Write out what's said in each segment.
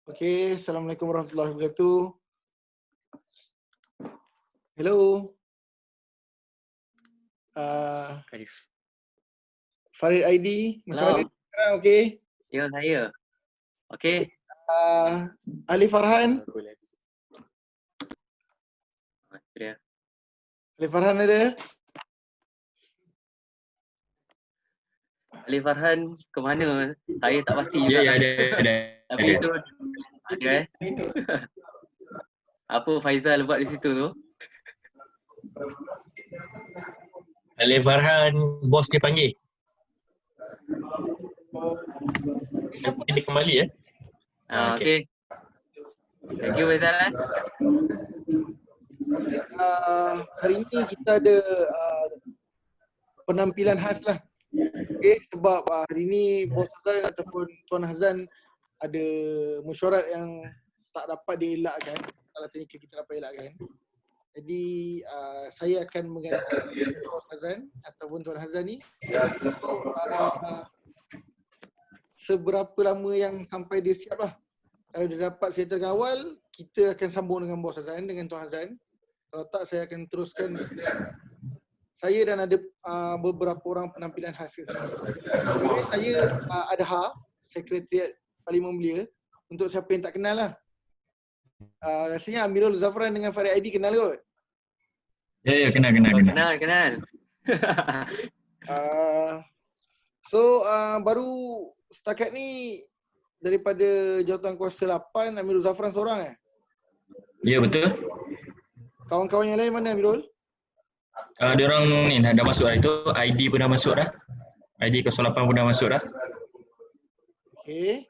Okey, Assalamualaikum warahmatullahi wabarakatuh. Hello. Arif. Farid ID, macam mana Hello. sekarang okey? Ya, saya. Okey. Ali Farhan. Dia. Ali Farhan ada? Ali Farhan ke mana? Saya tak pasti Ya, juga. ya, ada. Tapi itu ada Apa Faizal buat di situ tu? Ali Farhan, bos dia panggil. Siapa? Nanti dia kembali ya. Okey. Thank you Faizal. Hari ini kita ada penampilan khas lah. Okey, sebab hari ini Bos Hazan ataupun Tuan Hazan ada mesyuarat yang tak dapat dielakkan, alat teknikal kita dapat elakkan. Jadi saya akan mengganti Bos Hazan ataupun Tuan Hazan ni seberapa lama yang sampai dia siap lah. Kalau dia dapat settle dengan awal, kita akan sambung dengan Bos Hazan, dengan Tuan Hazan. Kalau tak, saya akan teruskan saya dan ada beberapa orang penampilan khas ke sana. Jadi saya Adha, Sekretariat Parlimen Belia. Untuk siapa yang tak kenal lah. Rasanya Amirul Zafran dengan Farid ID kenal kot? Ya, kenal. Kenal. Baru setakat ni daripada jawatan kuasa 8, Amirul Zafran seorang Ya, betul. Kawan-kawan yang lain mana Amirul? Dia orang ni dah masuk dah. Itu ID pun dah masuk dah. ID 08 pun dah masuk dah. Okey.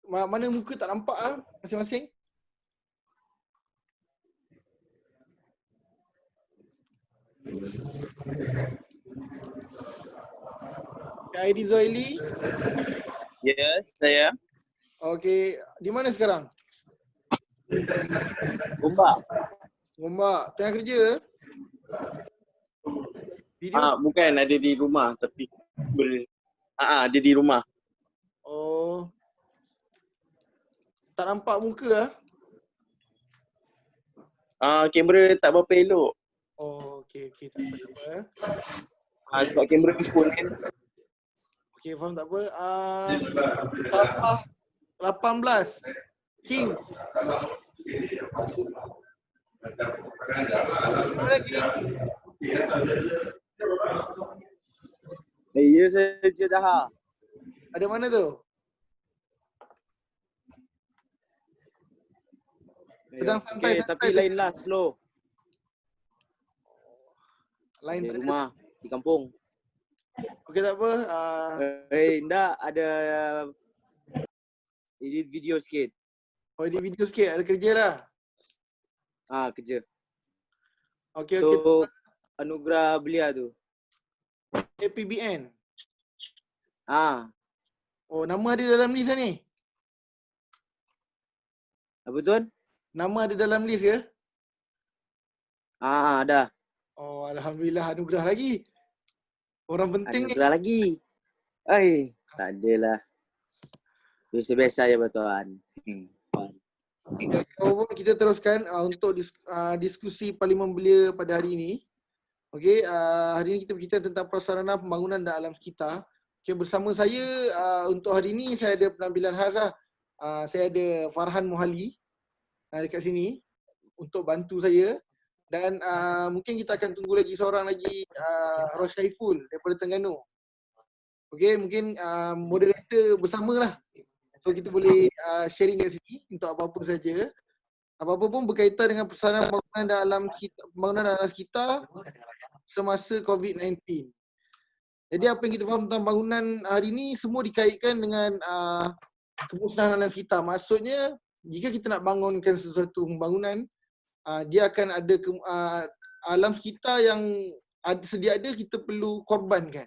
Mana muka tak nampak masing-masing? ID Zoili. Yes, saya. Okey, di mana sekarang? Gombak. Tengah kerja? Video Bukan ada di rumah tapi ada di rumah. Oh. Tak nampak muka Kamera tak berapa elok. Oh, okey, tak apa. Sebab kamera ni phone kan. Okey, faham tak apa. Papa 18. King. Apa lagi? Ya saja dah. Ada mana tu? Sedang santai. Tapi lain lah, slow. Lain Di tak ada. rumah, di kampung. Okey, tak apa. Ndak ada edit video sikit. Oh, di video sikit. Ada kerja lah. Kerja. Okey. Tu anugerah belia tu. APBN. Oh, nama ada dalam list ni? Apa tuan? Nama ada dalam list ke? Ada. Oh, alhamdulillah, anugerah lagi. Orang penting Anugerah lagi. Tak adalah. Biasa-biasa je tuan. Kita teruskan untuk diskusi Parlimen Belia pada hari ini. Okey, hari ini kita bercerita tentang prasarana pembangunan dan alam sekitar. Okey, bersama saya untuk hari ini saya ada penampilan khas lah. Saya ada Farhan Mohali dekat sini untuk bantu saya, dan mungkin kita akan tunggu lagi seorang lagi, Rosyaiful daripada Terengganu. Okey, mungkin moderator bersamalah. So kita boleh sharing kat sini untuk apa-apa saja. Apa-apa pun berkaitan dengan prasarana pembangunan dan alam sekitar semasa COVID-19. Jadi apa yang kita faham tentang bangunan hari ini semua dikaitkan dengan kemusnahan alam sekitar. Maksudnya jika kita nak bangunkan sesuatu pembangunan, dia akan ada alam sekitar yang sedia ada, kita perlu korbankan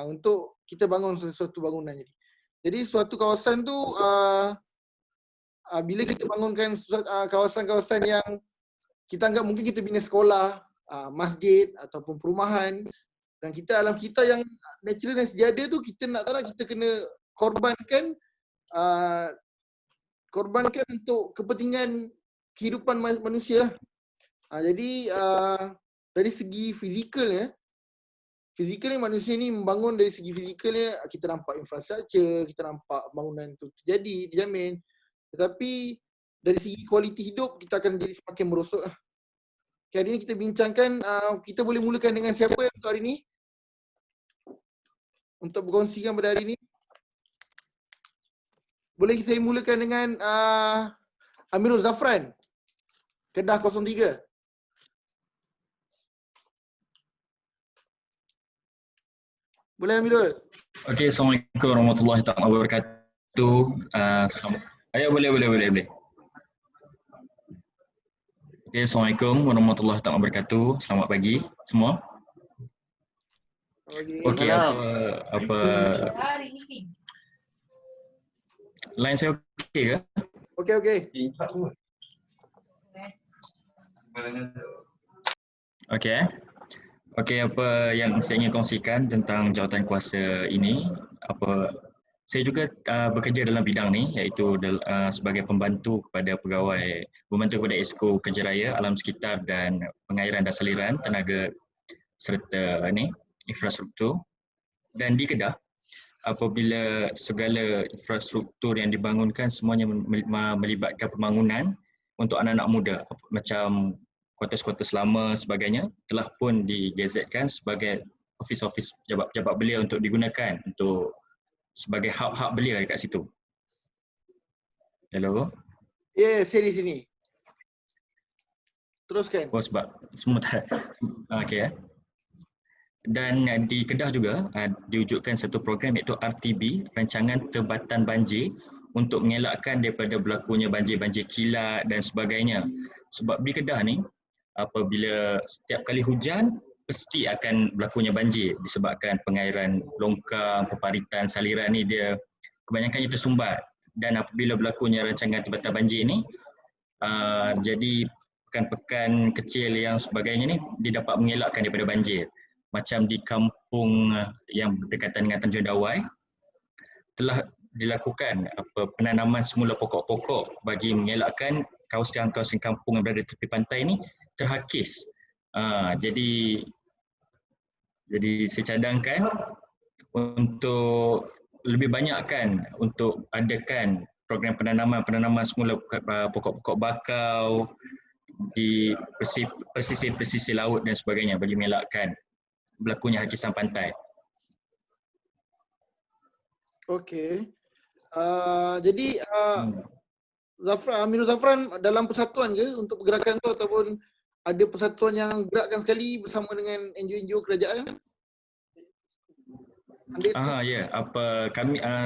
untuk kita bangun sesuatu bangunan. Jadi suatu kawasan tu bila kita bangunkan kawasan-kawasan yang kita anggap mungkin kita bina sekolah, masjid ataupun perumahan, Dan kita alam kita yang natural dan sejadah tu, kita nak tak nak kita kena korbankan korbankan untuk kepentingan kehidupan manusia lah. Jadi dari segi fizikalnya manusia ni membangun dari segi fizikalnya, kita nampak infrastruktur, kita nampak bangunan tu terjadi, dijamin. Tetapi dari segi kualiti hidup kita akan jadi semakin merosot lah. Okay, hari ni kita bincangkan, kita boleh mulakan dengan siapa untuk hari ni? Untuk berkongsikan pada hari ni. Boleh saya mulakan dengan Amirul Zafran, Kedah 03. Boleh Amirul? Okey, Assalamualaikum warahmatullahi wabarakatuh. Boleh. Okey, Assalamualaikum warahmatullahi wabarakatuh. Selamat pagi semua. Okey, apa line saya okey ke? Okey. Okey, apa yang saya ingin kongsikan tentang jawatan kuasa ini, saya juga bekerja dalam bidang ni, iaitu sebagai pembantu kepada Exco Kerja Raya, Alam Sekitar dan Pengairan dan Saliran, Tenaga serta infrastruktur. Dan di Kedah, apabila segala infrastruktur yang dibangunkan semuanya melibatkan pembangunan untuk anak-anak muda, macam kuartus-kuartus lama sebagainya, telah pun digazetkan sebagai ofis-ofis pejabat-pejabat belia untuk digunakan untuk sebagai hub-hub belia dekat situ. Hello? Ya, saya di sini. Teruskan. Sebab semua tak. Okey. Dan di Kedah juga diwujudkan satu program iaitu RTB, Rancangan Tebatan Banjir, untuk mengelakkan daripada berlakunya banjir-banjir kilat dan sebagainya. Sebab di Kedah ni, apabila setiap kali hujan, pasti akan berlakunya banjir disebabkan pengairan longkang, peparitan, saliran ni dia kebanyakannya tersumbat. Dan apabila berlakunya rancangan tebatan banjir ni, jadi pekan-pekan kecil yang sebagainya ni, dia dapat mengelakkan daripada banjir. Macam di kampung yang berdekatan dengan Tanjung Dawai, telah dilakukan penanaman semula pokok-pokok bagi mengelakkan kawasan-kawasan kampung yang berada di tepi pantai ni terhakis. Jadi saya cadangkan untuk lebih banyakkan untuk adakan program penanaman semula pokok-pokok bakau di pesisir laut dan sebagainya bagi mengelakkan berlakunya hakisan pantai. Okey. Jadi Amirul Zafran dalam persatuan ke untuk pergerakan tu, ataupun ada persatuan yang gerakkan sekali bersama dengan NGO-NGO kerajaan? Ya,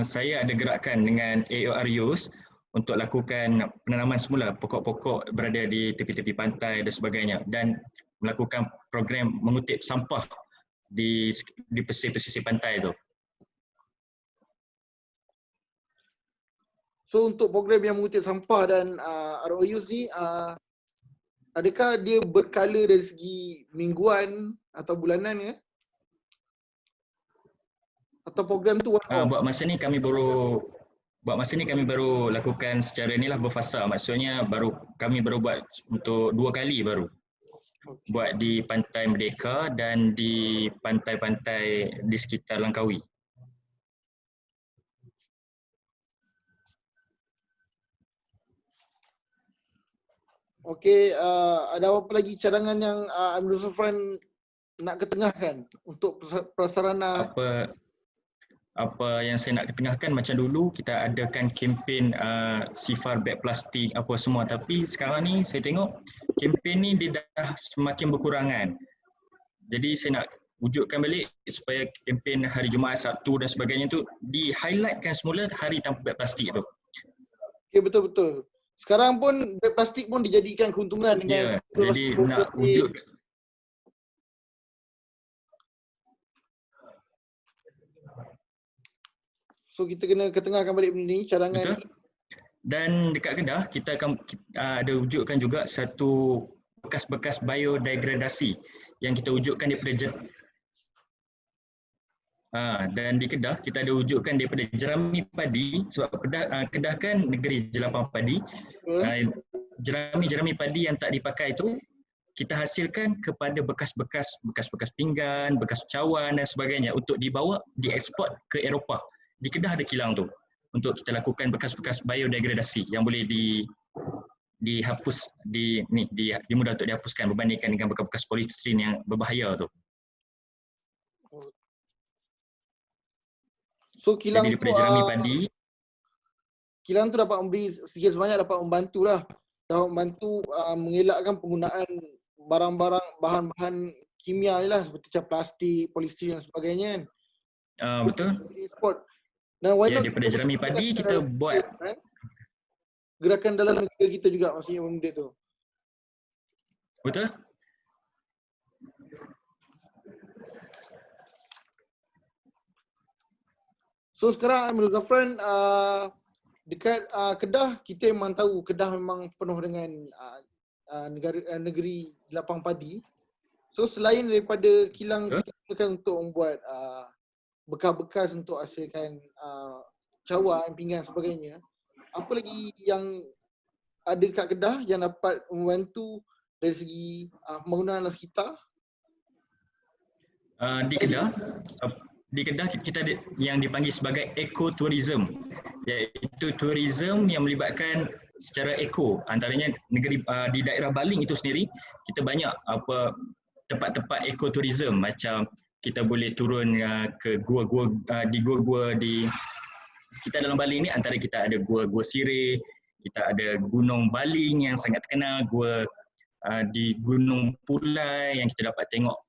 saya ada gerakkan dengan AORUs untuk lakukan penanaman semula pokok-pokok berada di tepi-tepi pantai dan sebagainya, dan melakukan program mengutip sampah di pesisir pantai tu. So untuk program yang mengutip sampah dan ROUs ni, adakah dia berkala dari segi mingguan atau bulanan ya? Atau program tu buat masa ni kami baru lakukan secara inilah berfasa. Maksudnya kami baru buat untuk 2 kali baru. Buat di Pantai Merdeka dan di pantai-pantai di sekitar Langkawi. Okey, ada apa lagi cadangan yang Amirul Zafran nak ketengahkan untuk prasarana? Apa yang saya nak ketengahkan, macam dulu kita adakan kempen sifar beg plastik apa semua, tapi sekarang ni saya tengok kempen ni dia dah semakin berkurangan. Jadi saya nak wujudkan balik supaya kempen hari Jumaat, Sabtu dan sebagainya tu di-highlightkan semula hari tanpa beg plastik tu. Okey, betul-betul. Sekarang pun beg plastik pun dijadikan keuntungan dengan jadi nak wujud. So kita kena ketengahkan balik benda ni, cadangan. Betul. Dan dekat Kedah kita akan ada wujudkan juga satu bekas-bekas biodegradasi yang kita wujudkan daripada Dan di Kedah kita ada wujudkan daripada jerami padi, sebab Kedah kan negeri jelapang padi. Jerami padi yang tak dipakai itu kita hasilkan kepada bekas-bekas pinggan, bekas cawan dan sebagainya untuk dibawa dieksport ke Eropah. Di Kedah ada kilang tu untuk kita lakukan bekas-bekas biodegradasi yang boleh dihapus, dimudah untuk dihapuskan berbandingkan dengan bekas-bekas polistiren yang berbahaya tu. So kilang Jadi daripada jerami padi, kilang tu dapat memberi sedikit sebanyak, dapat membantulah, dapat membantu mengelakkan penggunaan barang-barang bahan-bahan kimia ni lah, seperti macam plastik, polistiren dan sebagainya kan. Betul. Export. Dan why not Daripada jerami padi kita buat gerakan dalam negara kita juga, maksudnya benda tu. Betul. So sekarang menurut Zafran, dekat Kedah, kita memang tahu Kedah memang penuh dengan negeri lapang padi. So selain daripada kilang kita gunakan untuk membuat bekas-bekas untuk hasilkan cawan, pinggan sebagainya, apa lagi yang ada dekat Kedah yang dapat membantu dari segi pembangunan alam sekitar? Di Kedah kita ada yang dipanggil sebagai ekotourism, iaitu tourism yang melibatkan secara eko. Antaranya negeri di daerah Baling itu sendiri kita banyak tempat-tempat ekotourism, macam kita boleh turun ke gua-gua di sekitar dalam Baling ni. Antara kita ada gua Sireh, kita ada Gunung Baling yang sangat terkenal, gua di Gunung Pulai yang kita dapat tengok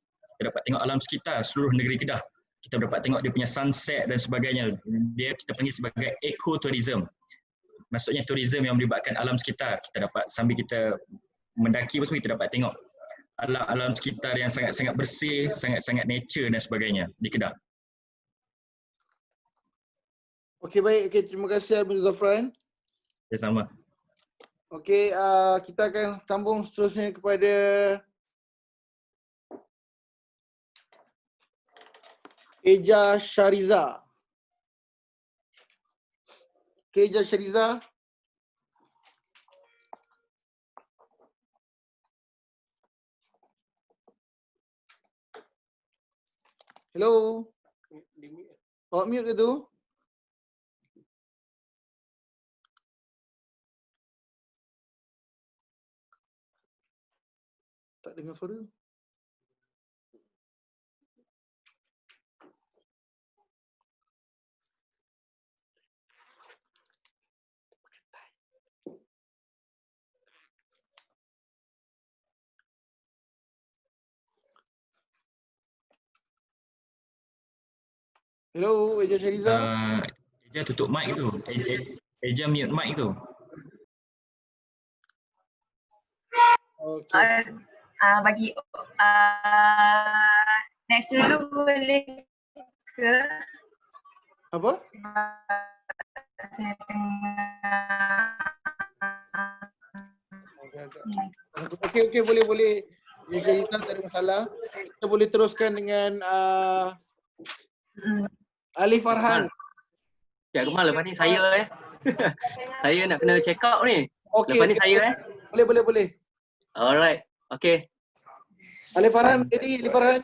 alam sekitar seluruh negeri Kedah. Kita dapat tengok dia punya sunset dan sebagainya. Dia kita panggil sebagai ekotourism. Maksudnya tourism yang melibatkan alam sekitar. Kita dapat sambil kita mendaki pun kita dapat tengok alam sekitar yang sangat-sangat bersih, sangat-sangat nature dan sebagainya di Kedah. Okey, baik. Okey, terima kasih Abdul Zafran. Ya, sama. Okey, kita akan sambung seterusnya kepada Eja Shariza. Okay, Eja Shariza. Hello. Oh, mute ke tu? Tak dengar suara. Hello, Eja Shariza. Eja tutup mic tu. Eja mute mic tu. Okay. Bagi next dulu boleh ke? Apa? Saya Okey, boleh. Eja Shariza, tak ada masalah. Kita boleh teruskan dengan Ali Farhan. Ya, Kemal, lepas ni saya saya nak kena check out ni. Okey. Lepas ni saya Boleh. Alright. Okay. Ali Farhan, ready Ali Farhan?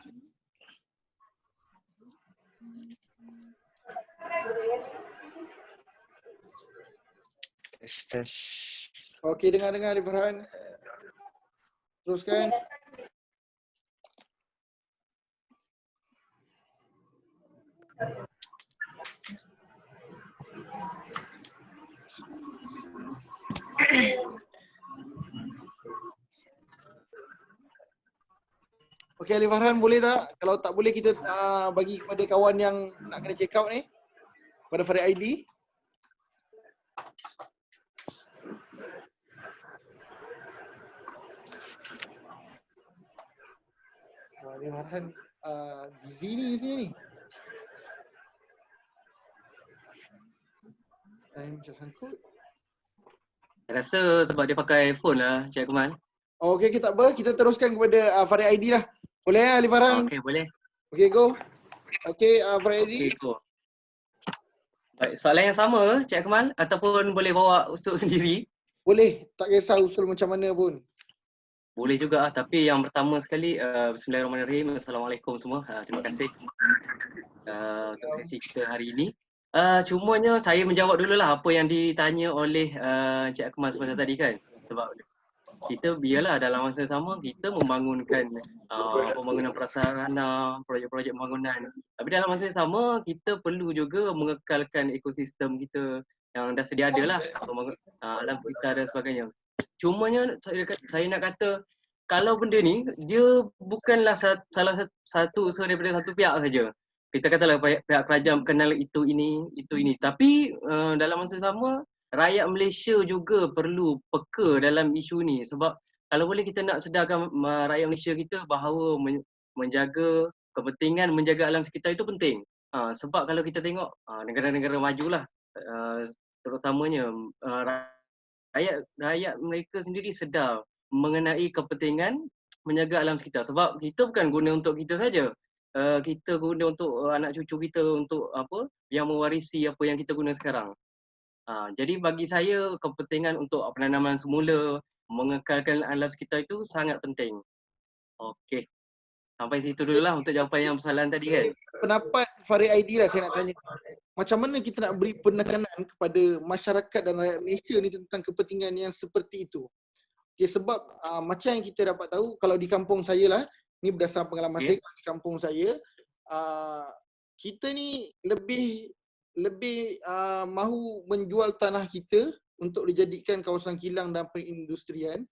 Tes. Okey, dengar Ali Farhan. Teruskan. Okey, Ali Farhan, boleh tak? Kalau tak boleh, kita bagi kepada kawan yang nak kena check out ni, pada Farid ID. Ali Farhan busy ni. Time macam sangkut. Saya rasa sebab dia pakai phone lah, Cik Kemal. Okey, tak apa. Kita teruskan kepada Farid ID lah. Boleh Ali Farhan? Okay, boleh. Okey, go. Okey, Freddy. Okey, go. Baik, soalan yang sama Cik Akmal ataupun boleh bawa usul sendiri? Boleh, tak kisah usul macam mana pun. Boleh juga tapi yang pertama sekali bismillahirrahmanirrahim. Assalamualaikum semua. Terima kasih untuk sesi kita hari ini. Cumanya saya menjawab dululah apa yang ditanya oleh Cik Akmal semasa tadi kan. Sebab kita biarlah dalam masa sama kita membangunkan pembangunan prasarana, projek-projek pembangunan. Tapi dalam masa yang sama kita perlu juga mengekalkan ekosistem kita yang dah sedia ada lah, alam sekitar dan sebagainya. Cumanya saya nak kata kalau benda ni dia bukanlah salah satu usaha daripada satu pihak saja. Kita katalah pihak kerajaan kenal itu ini. Tapi dalam masa sama rakyat Malaysia juga perlu peka dalam isu ni sebab kalau boleh kita nak sedarkan rakyat Malaysia kita bahawa menjaga kepentingan menjaga alam sekitar itu penting. Sebab kalau kita tengok negara-negara majulah terutamanya rakyat mereka sendiri sedar mengenai kepentingan menjaga alam sekitar sebab kita bukan guna untuk kita saja. Kita guna untuk anak cucu kita untuk apa yang mewarisi apa yang kita guna sekarang. Jadi bagi saya kepentingan untuk penanaman semula, mengekalkan alam sekitar itu sangat penting. Okey. Sampai situ dululah untuk jawapan yang soalan tadi kan. Pendapat Farid Aidi lah saya nak tanya. Macam mana kita nak beri penekanan kepada masyarakat dan rakyat Malaysia ni tentang kepentingan yang seperti itu? Okay, sebab macam yang kita dapat tahu kalau di kampung saya lah, ni berdasarkan pengalaman saya di kampung saya, kita ni lebih mahu menjual tanah kita untuk dijadikan kawasan kilang dan perindustrian,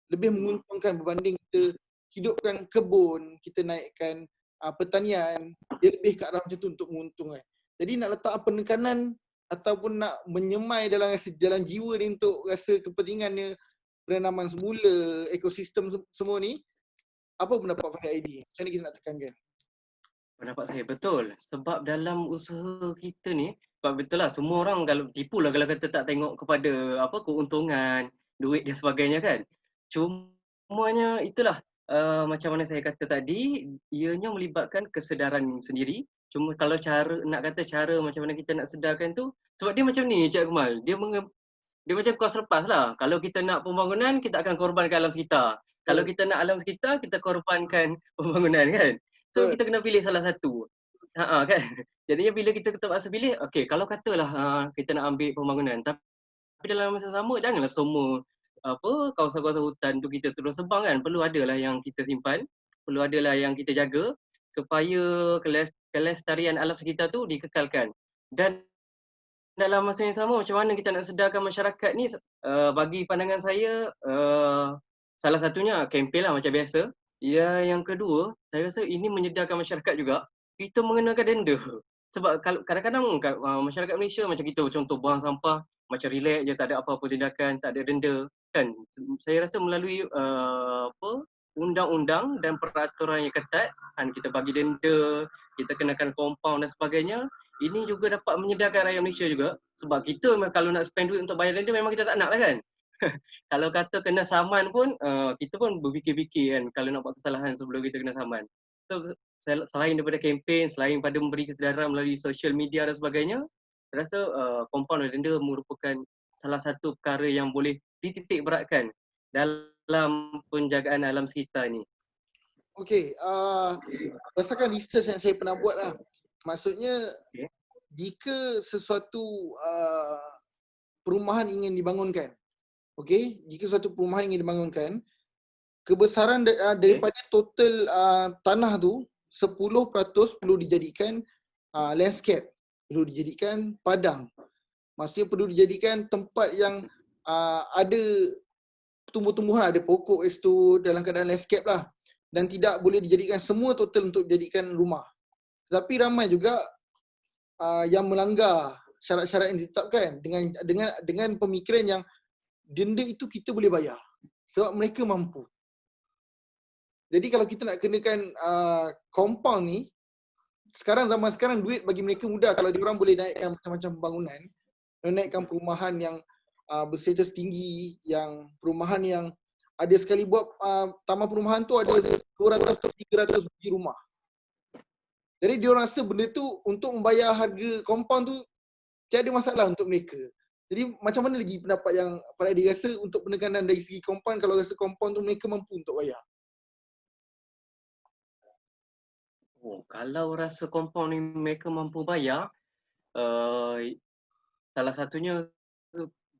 lebih menguntungkan berbanding kita hidupkan kebun, kita naikkan pertanian, dia lebih ke arah macam tu untuk menguntungkan. Jadi nak letak penekanan ataupun nak menyemai dalam rasa jalan jiwa ni untuk rasa kepentingannya penanaman semula, ekosistem semua ni, apa pendapat Farid Aidi? Macam mana kita nak tekankan? Pendapat saya betul. Sebab dalam usaha kita ni, sebab betul lah semua orang kalau tipu lah kalau kata tak tengok kepada apa keuntungan, duit dan sebagainya kan. Cumanya itulah macam mana saya kata tadi, ianya melibatkan kesedaran sendiri. Cuma kalau nak kata cara macam mana kita nak sedarkan tu, sebab dia macam ni Cik Akmal, dia macam kos lepas lah. Kalau kita nak pembangunan, kita akan korbankan alam sekitar. Kalau kita nak alam sekitar, kita korbankan pembangunan kan. So kita kena pilih salah satu. Kan. Jadinya bila kita terpaksa pilih, okey kalau katalah kita nak ambil pembangunan, tapi dalam masa sama janganlah semua kawasan-kawasan hutan tu kita terus sebang kan. Perlu adalah yang kita simpan, perlu adalah yang kita jaga supaya kelestarian alam sekitar tu dikekalkan. Dan dalam masa yang sama macam mana kita nak sedarkan masyarakat ni, bagi pandangan saya salah satunya kempen lah macam biasa. Yang kedua, saya rasa ini menyedarkan masyarakat juga, kita mengenakan denda. Sebab kalau kadang-kadang masyarakat Malaysia macam kita, contoh buang sampah macam relax je, tak ada apa-apa tindakan, tak ada denda kan. Saya rasa melalui undang-undang dan peraturan yang ketat, kita bagi denda, kita kenakan compound dan sebagainya, ini juga dapat menyedarkan rakyat Malaysia juga. Sebab kita kalau nak spend duit untuk bayar denda memang kita tak nak lah kan. Kalau kata kena saman pun, kita pun berfikir-fikir kan kalau nak buat kesalahan sebelum kita kena saman. So selain daripada kempen, selain pada memberi kesedaran melalui social media dan sebagainya, saya rasa compound dan denda merupakan salah satu perkara yang boleh dititik beratkan dalam penjagaan alam sekitar ni. Okey, berdasarkan research yang saya pernah buat lah, maksudnya jika sesuatu perumahan ingin dibangunkan, jika suatu perumahan ingin dibangunkan, kebesaran daripada total tanah tu 10% perlu dijadikan landscape, perlu dijadikan padang. Maksudnya perlu dijadikan tempat yang ada tumbuh-tumbuhan, ada pokok itu dalam keadaan landscape lah, dan tidak boleh dijadikan semua total untuk dijadikan rumah. Tetapi ramai juga yang melanggar syarat-syarat yang ditetapkan dengan pemikiran yang denda itu kita boleh bayar sebab mereka mampu. Jadi kalau kita nak kenakan compound ni, zaman sekarang duit bagi mereka mudah. Kalau diorang boleh naikkan macam-macam pembangunan, naikkan perumahan yang berstatus tinggi, yang perumahan yang ada sekali buat taman perumahan tu ada 200 atau 300 biji rumah. Jadi dia rasa benda tu untuk membayar harga compound tu tiada masalah untuk mereka. Jadi macam mana lagi pendapat yang Faraidi rasa untuk penekanan dari segi compound, kalau rasa compound tu mereka mampu untuk bayar? Kalau rasa compound ni mereka mampu bayar, salah satunya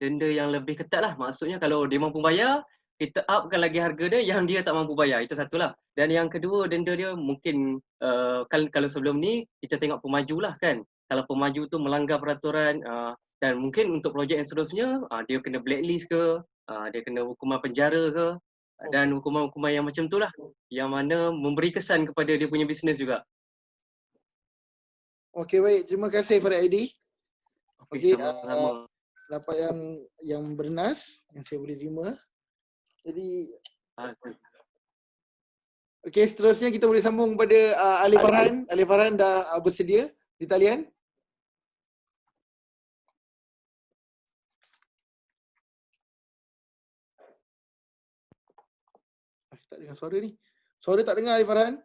denda yang lebih ketat lah. Maksudnya kalau dia mampu bayar, kita upkan lagi harga dia yang dia tak mampu bayar. Itu satulah. Dan yang kedua, denda dia mungkin kalau sebelum ni kita tengok pemaju lah kan. Kalau pemaju tu melanggar peraturan dan mungkin untuk projek yang seterusnya dia kena blacklist ke, dia kena hukuman penjara ke, dan hukuman-hukuman yang macam tu lah, yang mana memberi kesan kepada dia punya bisnes juga. Okey, baik. Terima kasih Faraidi. Okey, Sama-sama. pendapat yang bernas yang saya boleh terima. Jadi okey, seterusnya kita boleh sambung kepada Ali Farhan. Ali Farhan dah bersedia di talian. Tak dengar suara ni. Suara tak dengar Ali Farhan.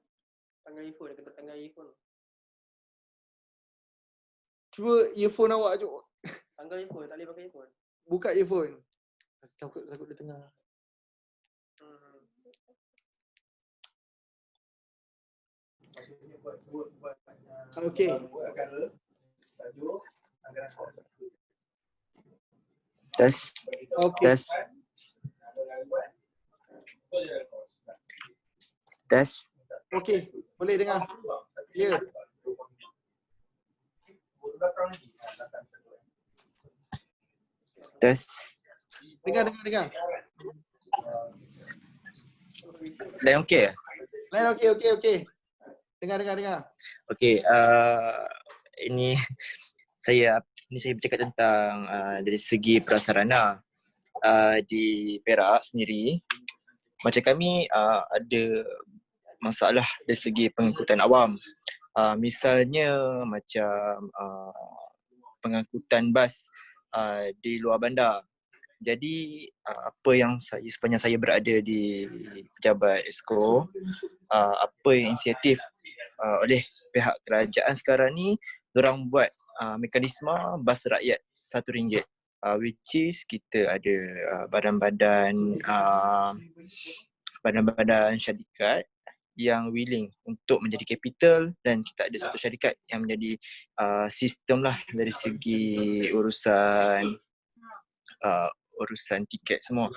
Tanggal earphone, kena tanggal earphone. Cuba earphone awak je. Tanggal earphone, tak boleh pakai earphone. Buka earphone. Takut dia tengah. Okey. Tes. Okey. Tes. Tes. Okey, boleh dengar. Ya. Tes. Dengar. Dah okey? Lain okey. Dengar. Okey, ini saya bercakap tentang dari segi prasarana di Perak sendiri. Macam kami ada masalah dari segi pengangkutan awam. Misalnya macam pengangkutan bas di luar bandar. Jadi apa yang sepanjang saya berada di Pejabat Esko, apa yang inisiatif oleh pihak kerajaan sekarang ni, dorang buat mekanisme bas rakyat RM1, which is kita ada badan-badan syarikat yang willing untuk menjadi capital, dan kita ada satu syarikat yang menjadi sistem lah dari segi urusan tiket semua.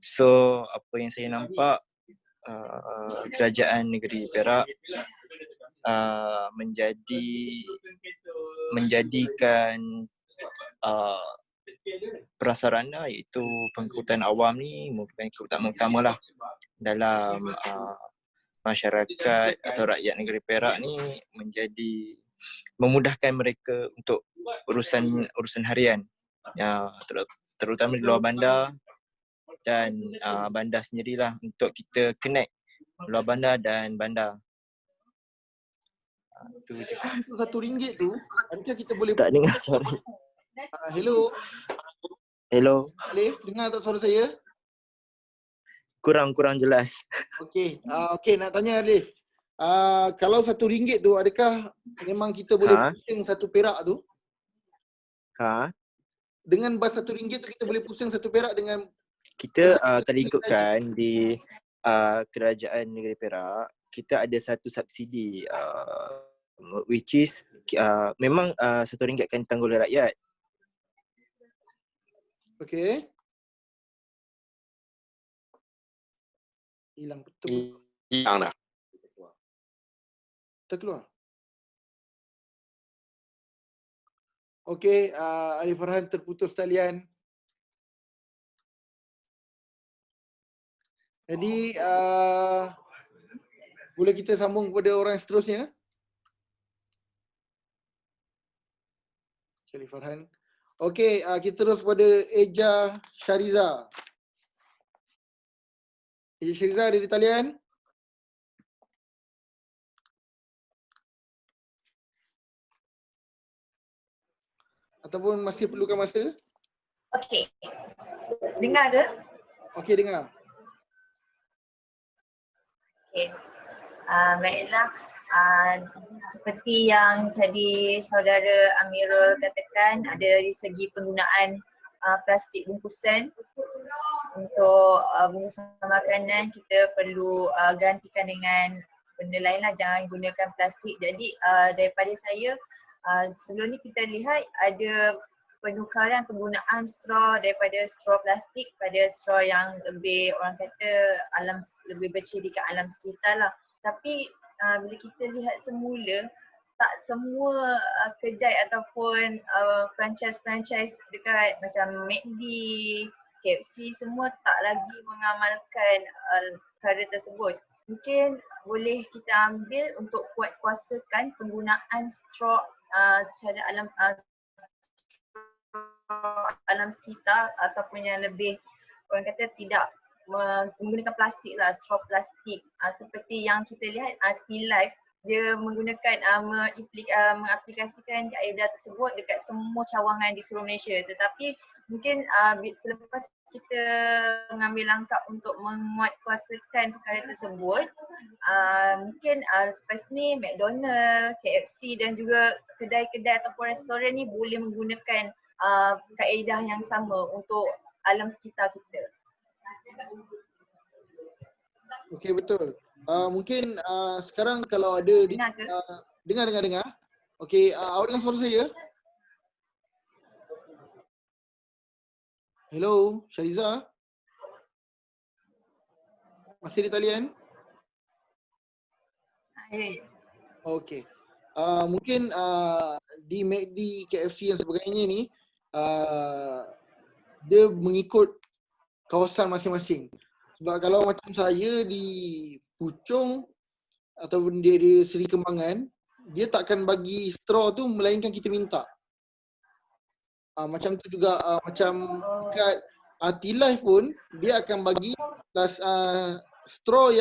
So apa yang saya nampak, kerajaan negeri Perak menjadikan prasarana iaitu pengangkutan awam ni merupakan keutamaan utama lah dalam masyarakat atau rakyat negeri Perak ni, memudahkan mereka untuk urusan harian, terutama di luar bandar dan bandar sendirilah, untuk kita connect luar bandar dan bandar. Itu je. RM1 tu, adakah kita boleh Tak dengar suara. hello Hello. Alif, dengar tak suara saya? Kurang jelas. Okey, nak tanya Alif. Kalau RM1 tu, adakah memang kita boleh pusing satu perak tu? Dengan bas RM1 tu kita boleh pusing satu perak dengan kita kalau ikutkan di kerajaan negeri Perak, kita ada satu subsidi which is memang RM1 kan ditanggung oleh rakyat. Okey. Hilang betul. Hilang dah. Terkeluar. Okey, Ali Farhan terputus talian. Jadi boleh kita sambung kepada orang seterusnya? Ali Farhan. Okey, kita terus pada Eja Syariza. Eja Syariza ada di talian? Ataupun masih perlukan masa? Okey. Dengar ke? Okey, dengar. Okey. Baiklah. Seperti yang tadi saudara Amirul katakan, ada dari segi penggunaan plastik bungkusan untuk bungkusan makanan, kita perlu gantikan dengan benda lain lah, jangan gunakan plastik. Jadi daripada saya, sebelum ni kita lihat ada penukaran penggunaan straw daripada straw plastik pada straw yang lebih, orang kata, lebih berciri kat alam sekitar lah. Tapi bila kita lihat semula, tak semua kedai ataupun franchise dekat macam McD, KFC semua tak lagi mengamalkan perkara tersebut. Mungkin boleh kita ambil untuk kuatkuasakan penggunaan straw secara alam sekitar, ataupun yang lebih, orang kata, tidak menggunakan plastik lah, straw plastik. Seperti yang kita lihat T-Life, dia menggunakan mengaplikasikan kaedah tersebut dekat semua cawangan di seluruh Malaysia. Tetapi mungkin selepas kita mengambil langkah untuk menguatkuasakan perkara tersebut, mungkin selepas ni McDonald, KFC dan juga kedai-kedai ataupun restoran ni boleh menggunakan kaedah yang sama untuk alam sekitar kita. Okey, betul. Mungkin sekarang kalau ada dengar. Okey, awak dengar suara saya? Hello, Syariza? Masih di talian? Ya. Okey. Mungkin di McD, KFC dan sebagainya ni dia mengikut kawasan masing-masing. Sebab kalau macam saya di Puchong ataupun dia di Seri Kembangan, dia takkan bagi straw tu melainkan kita minta. Macam tu juga macam dekat T-Life pun dia akan bagi straw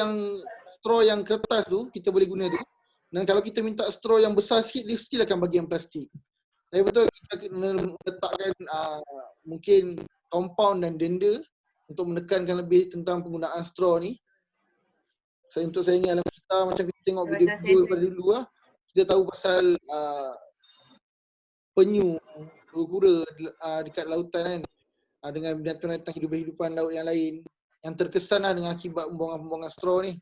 yang kertas tu kita boleh guna tu. Dan kalau kita minta straw yang besar sikit, dia still akan bagi yang plastik. Tapi betul kita kena letakkan mungkin compound dan denda untuk menekankan lebih tentang penggunaan straw ni. Untuk saya ingat dalam kita macam kita tengok video daripada dulu lah, kita tahu pasal penyu, kura-kura dekat lautan kan, dengan binatang-binatang hidupan laut yang lain yang terkesan lah dengan akibat pembuangan straw ni.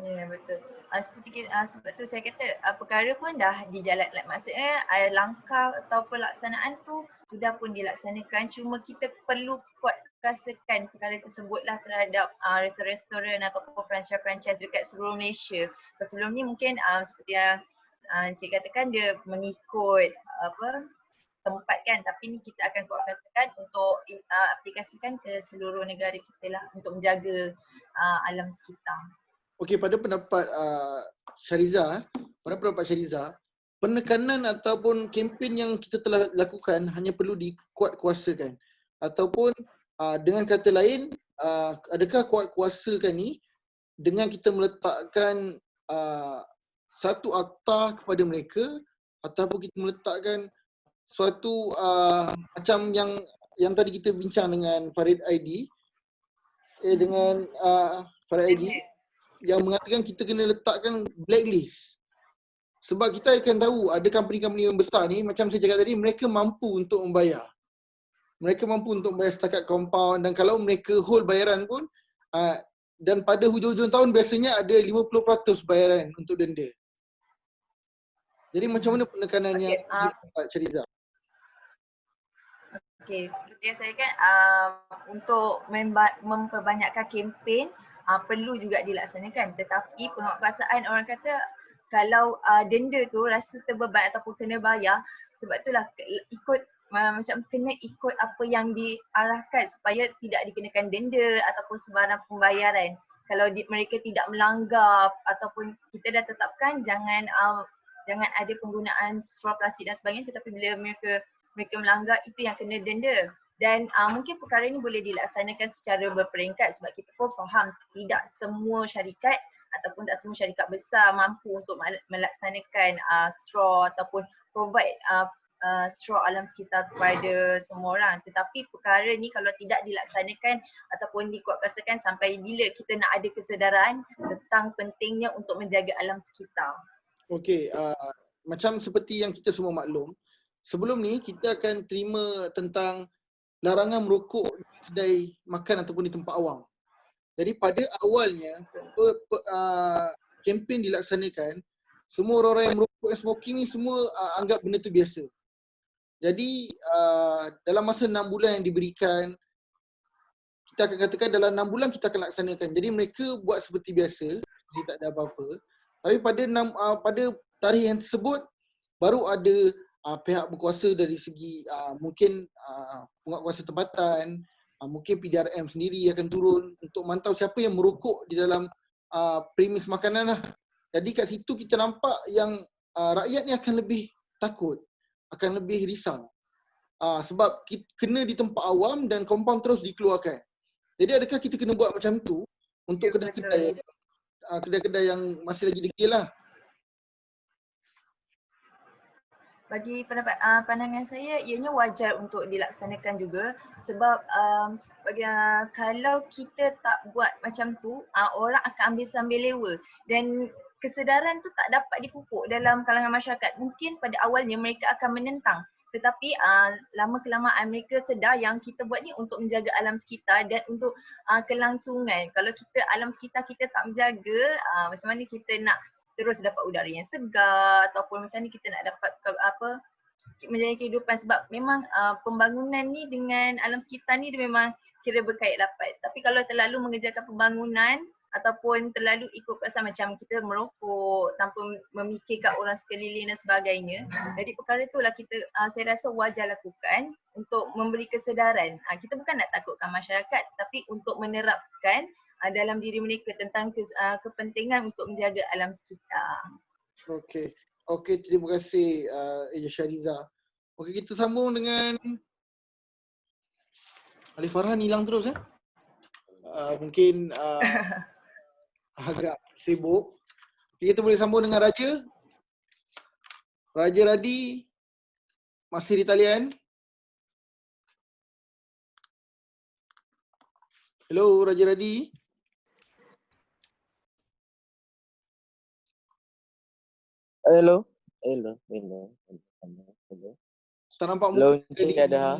Ya, betul. Sebab tu saya kata perkara pun dah dijalankan. Maksudnya langkah atau pelaksanaan tu sudah pun dilaksanakan, cuma kita perlu kuatkuasakan perkara tersebutlah terhadap restoran-restoran ataupun franchise-franchise dekat seluruh Malaysia. Sebelum ni mungkin seperti yang Cik katakan, dia mengikut tempat kan, tapi ni kita akan kuatkuasakan untuk aplikasikan ke seluruh negara kita lah untuk menjaga alam sekitar. Okey, pada pendapat Syariza, penekanan ataupun kempen yang kita telah lakukan hanya perlu dikuatkuasakan, ataupun dengan kata lain, adakah kuatkuasakan ni dengan kita meletakkan satu akta kepada mereka, ataupun kita meletakkan suatu macam yang tadi kita bincang dengan Farid Aidi, yang mengatakan kita kena letakkan blacklist. Sebab kita akan tahu ada company-company yang besar ni, macam saya cakap tadi, mereka mampu untuk membayar. Mereka mampu untuk bayar setakat compound, dan kalau mereka hold bayaran pun, dan pada hujung-hujung tahun biasanya ada 50% bayaran untuk denda. Jadi macam mana penekanannya Pak Syariza? Okey, seperti yang saya kan, untuk memperbanyakkan kempen perlu juga dilaksanakan, tetapi penguatkuasaan, orang kata kalau denda tu rasa terbeban ataupun kena bayar, sebab itulah macam kena ikut apa yang diarahkan supaya tidak dikenakan denda ataupun sebarang pembayaran. Kalau mereka tidak melanggar ataupun kita dah tetapkan jangan ada penggunaan straw plastik dan sebagainya, tetapi bila mereka melanggar, itu yang kena denda. Dan mungkin perkara ini boleh dilaksanakan secara berperingkat, sebab kita pun faham tidak semua syarikat ataupun tak semua syarikat besar mampu untuk melaksanakan straw ataupun provide straw alam sekitar kepada semua orang. Tetapi perkara ni kalau tidak dilaksanakan ataupun dikuatkuasakan, sampai bila kita nak ada kesedaran tentang pentingnya untuk menjaga alam sekitar. Okey, macam seperti yang kita semua maklum, sebelum ni kita akan terima tentang larangan merokok di kedai makan ataupun di tempat awam. Jadi pada awalnya kempen dilaksanakan, semua orang-orang yang merokok dan smoking ni semua anggap benda tu biasa. Jadi dalam masa 6 bulan yang diberikan, kita akan katakan dalam 6 bulan kita akan laksanakan. Jadi mereka buat seperti biasa, jadi tak ada apa-apa. Tapi pada tarikh yang tersebut baru ada pihak berkuasa dari segi mungkin penguatkuasa tempatan, mungkin PDRM sendiri akan turun untuk mantau siapa yang merokok di dalam premis makanan lah. Jadi kat situ kita nampak yang rakyat ni akan lebih takut, akan lebih risau. Sebab kena di tempat awam dan compound terus dikeluarkan. Jadi adakah kita kena buat macam tu untuk kedai-kedai yang masih lagi degil lah? Bagi pandangan saya, ianya wajar untuk dilaksanakan juga sebab kalau kita tak buat macam tu, orang akan ambil sambil lewa dan kesedaran tu tak dapat dipupuk dalam kalangan masyarakat. Mungkin pada awalnya mereka akan menentang, tetapi lama-kelamaan mereka sedar yang kita buat ni untuk menjaga alam sekitar dan untuk kelangsungan. Kalau kita alam sekitar kita tak menjaga, macam mana kita nak terus dapat udara yang segar ataupun macam ni kita nak dapat menjalani kehidupan, sebab memang pembangunan ni dengan alam sekitar ni dia memang kira berkait rapat. Tapi kalau terlalu mengejarkan pembangunan ataupun terlalu ikut perasaan macam kita merokok tanpa memikirkan orang sekeliling dan sebagainya, jadi perkara itulah saya rasa wajar lakukan untuk memberi kesedaran. Kita bukan nak takutkan masyarakat, tapi untuk menerapkan dalam diri mereka tentang kepentingan untuk menjaga alam sekitar. Okey, terima kasih Eja Syariza. Okey, kita sambung dengan Alif Farhan. Hilang terus mungkin agak sibuk. Okay, kita boleh sambung dengan Raja. Raja Radi masih di talian. Hello Raja Radi. Hello. Tak nampak Hello, muka sini tadi. ada.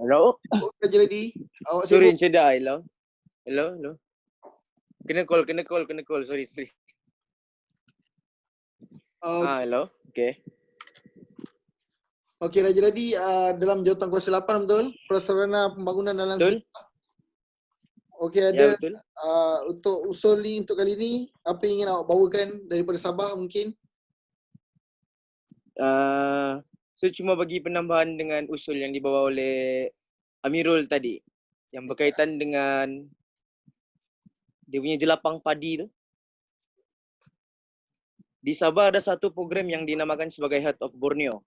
Hello. Raja Radi. Awak Sorry, sibuk? Encik dah. Hello. Kena call. Sorry. Hello. Okay. Okey Raja Radi, dalam jawatan kuasa 8 betul? Prasarana pembangunan dalam Betul? Okey, Ya, ada betul. untuk usul ni untuk kali ni, apa yang ingin awak bawakan daripada Sabah mungkin? Saya cuma bagi penambahan dengan usul yang dibawa oleh Amirul tadi yang berkaitan dengan dia punya jelapang padi tu. Di Sabah ada satu program yang dinamakan sebagai Heart of Borneo.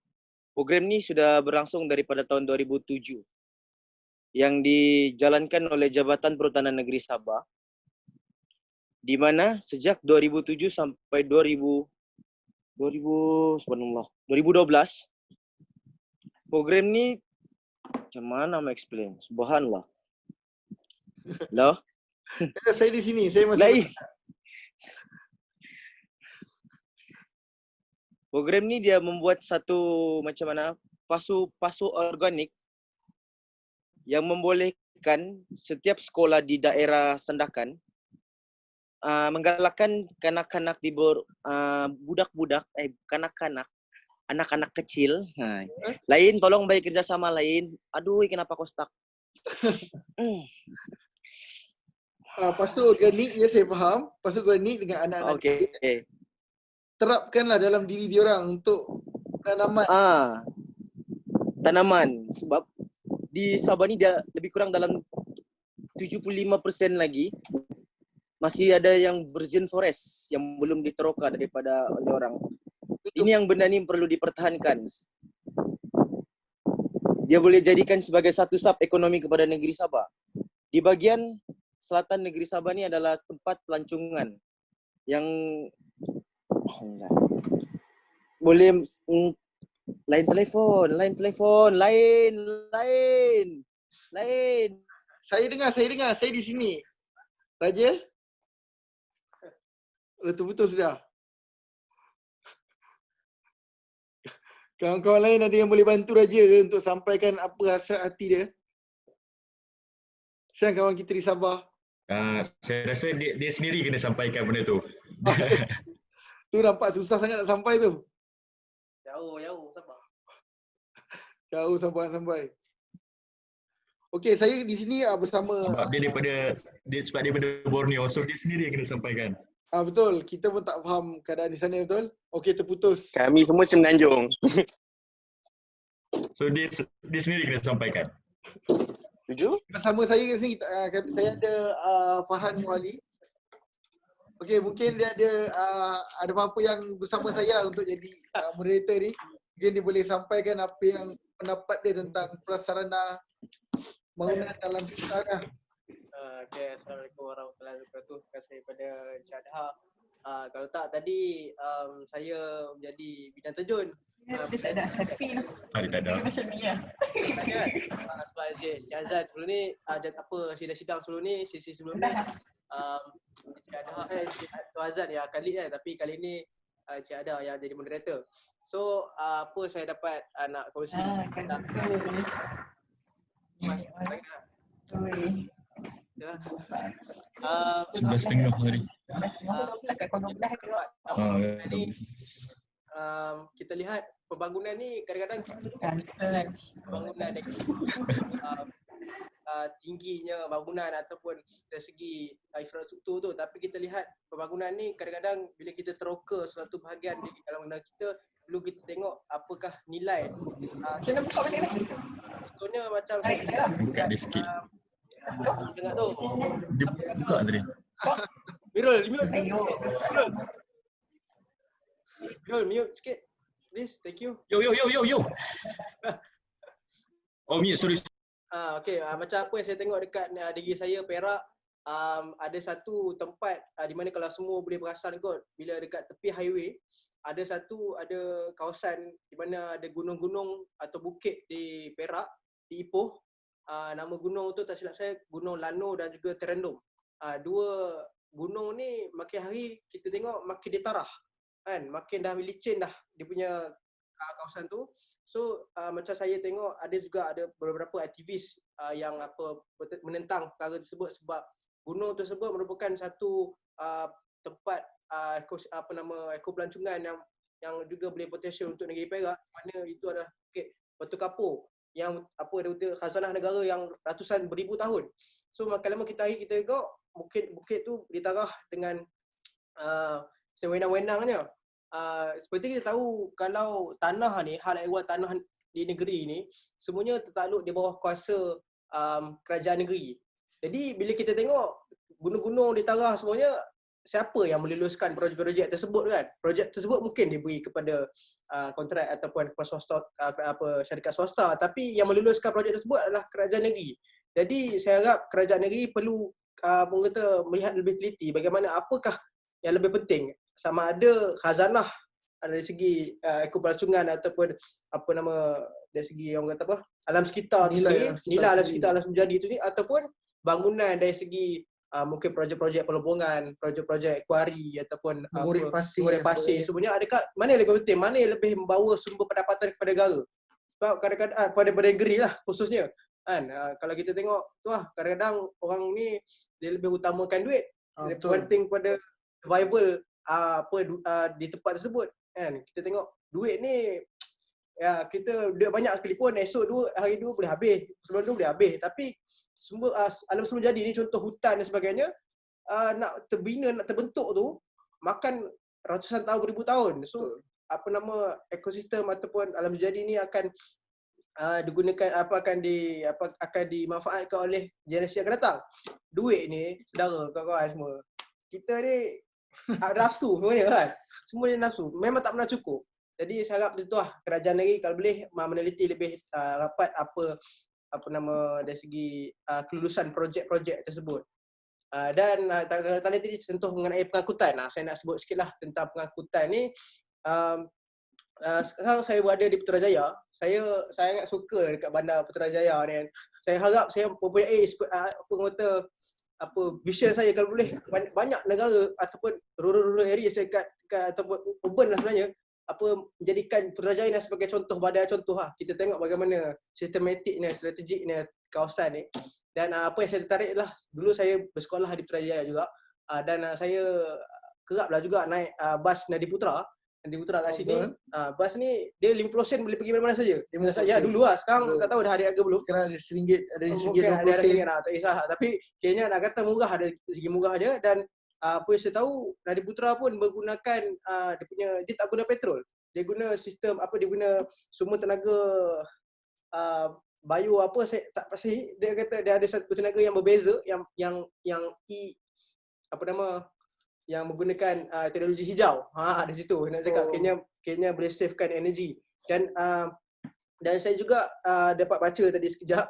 Program ni sudah berlangsung daripada tahun 2007 yang dijalankan oleh Jabatan Perhutanan Negeri Sabah, di mana sejak 2007 sampai 2012 program ni macam mana mau explain? Subhanallah. Loh? Saya di sini, saya masih Lain. Program ni dia membuat satu macam mana pasu organik yang membolehkan setiap sekolah di daerah Sandakan menggalakkan kanak-kanak anak-anak kecil. Lain tolong baik kerjasama lain. Aduh, kenapa kau stuck? pasu organik, ya saya faham. Pasu organik dengan anak-anak Okey. terapkanlah dalam diri diorang untuk penanaman. Tanaman, sebab di Sabah ni dia lebih kurang dalam 75% lagi masih ada yang virgin forest yang belum diteroka daripada oleh orang. Ini yang benda ni perlu dipertahankan. Dia boleh jadikan sebagai satu sub ekonomi kepada negeri Sabah. Di bagian selatan negeri Sabah ni adalah tempat pelancongan yang boleh lain telefon. Saya dengar. Saya di sini. Raja? Betul-betul sudah. Kawan-kawan lain ada yang boleh bantu Raja ke untuk sampaikan apa hasrat hati dia? Siang kawan kita di Sabah. Saya rasa dia sendiri kena sampaikan benda tu. Tu nampak susah sangat nak sampai tu. Jauh Sabah. Jauh sampai. Okey, saya di sini bersama Sebab dia daripada Borneo, so dia sendiri kena sampaikan. betul. Kita pun tak faham keadaan di sana, betul? Okey, terputus. Kami semua Semenanjung. So dia sendiri kena sampaikan. Setuju? Bersama saya di sini saya ada Farhan Muali. Okey, mungkin dia ada apa-apa yang bersama saya untuk jadi moderator ni. Mungkin dia boleh sampaikan apa yang pendapat dia tentang prasarana bangunan dalam sekitar. Okay, Assalamualaikum warahmatullahi wabarakatuh. Terima kasih kepada Encik Adha. Kalau tak tadi saya menjadi bidang terjun. Dia tak ada selfie. Dia tak ada. Macam ni lah. Sebab Encik Azad sebelum ni ada apa sidang-sidang sebelum ni, sesi sebelum ni. Encik Adha Encik Azad yang akan lead kan, tapi kali ni Encik Adha yang jadi moderator. So apa saya dapat nak kongsi tentang Sudah setengah hari. Kita lihat pembangunan ni kadang-kadang pembangunan tingginya bangunan ataupun dari segi infrastruktur tu, tapi kita lihat pembangunan ni kadang-kadang bila kita teroka suatu bahagian di dalam undang kita, perlu kita tengok apakah nilai. Contohnya macam Buka dia sikit. tengok tu. Dia buka tadi. Mirul, mute sikit. Please, thank you. Yo. Oh, mute, sorry. Okay, macam apa yang saya tengok dekat negeri saya, Perak, ada satu tempat di mana kalau semua boleh perasan kot, bila dekat tepi highway, ada kawasan di mana ada gunung-gunung atau bukit di Perak, di Ipoh. Nama gunung tu tak silap saya, Gunung Lano dan juga Terendum. Dua gunung ni makin hari kita tengok makin ditarah. Kan, makin dah licin dah dia punya kawasan tu. So macam saya tengok ada beberapa aktivis yang menentang perkara tersebut, sebab gunung tersebut merupakan satu tempat eko pelancongan yang juga boleh potensial untuk negeri Perak, mana itu adalah bukit Batu Kapur yang dia khazanah negara yang ratusan beribu tahun. So makin lama kita tengok bukit tu ditarah dengan sewenang-wenangnya. Seperti kita tahu, kalau tanah ni, hal ehwal tanah di negeri ni semuanya tertakluk di bawah kuasa kerajaan negeri. Jadi bila kita tengok gunung-gunung ditarah semuanya, siapa yang meluluskan projek-projek tersebut kan? Projek tersebut mungkin diberi kepada kontrak ataupun syarikat swasta, tapi yang meluluskan projek tersebut adalah kerajaan negeri. Jadi saya harap kerajaan negeri perlu melihat lebih teliti bagaimana apakah yang lebih penting, sama ada khazanah dari segi ekopelancongan ataupun dari segi orang kata alam sekitar nilai alam sekitar alam menjadi itu ni, ataupun bangunan dari segi mungkin projek-projek pelompongan, projek-projek kuari ataupun mengurip pasir. Sebenarnya adakah mana yang lebih penting, mana yang lebih membawa sumber pendapatan kepada negara? Sebab kadang-kadang pada negeri lah khususnya kan, kalau kita tengok tu lah, kadang-kadang orang ni dia lebih utamakan duit, dia penting pada survival di tempat tersebut kan. Kita tengok duit ni ya, kita duit banyak sekalipun esok hari dua boleh habis, sebelum tu boleh habis, tapi alam semula jadi ni, contoh hutan dan sebagainya, nak terbina, nak terbentuk tu makan ratusan tahun, beribu tahun. So ekosistem ataupun alam jadi ni akan digunakan akan dimanfaatkan oleh generasi yang akan datang. Duit ni, saudara, kawan-kawan semua, kita ni nafsu semuanya kan. Semuanya nafsu. Memang tak pernah cukup. Jadi saya harap itu lah, kerajaan negeri kalau boleh meneliti lebih rapat dari segi kelulusan projek-projek tersebut. Dan tadi sentuh mengenai pengangkutan. Saya nak sebut sikitlah tentang pengangkutan ni. Sekarang saya berada di Putrajaya. Saya sangat suka dekat bandar Putrajaya ni kan. Saya harap saya mempunyai vision saya kalau boleh banyak negara ataupun rural areas dekat ataupun urban lah sebenarnya menjadikan Putrajaya ni sebagai contoh badai contoh lah. Kita tengok bagaimana sistematiknya, strategiknya kawasan ni. Dan apa yang saya tertarik lah, dulu saya bersekolah di Putrajaya juga dan saya keraplah juga naik bas Nadi Putra kat sini. Bas ni dia 50 sen boleh pergi mana-mana saja. Ya dulu lah, sekarang tak tahu dah ada harga belum. Sekarang ada RM1, ada RM1 Mungkin ada 20 sen. RM1 lah, tak kisah. Tapi kayaknya nak kata murah, ada segi murah je. Dan apa yang saya tahu, Nadi Putra pun menggunakan dia tak guna petrol. Dia guna sistem dia guna sumber tenaga bio saya tak pasti. Dia kata dia ada satu tenaga yang berbeza yang yang menggunakan teknologi hijau. Di situ nak cakap kayaknya boleh savekan energi. Dan saya juga dapat baca tadi sekejap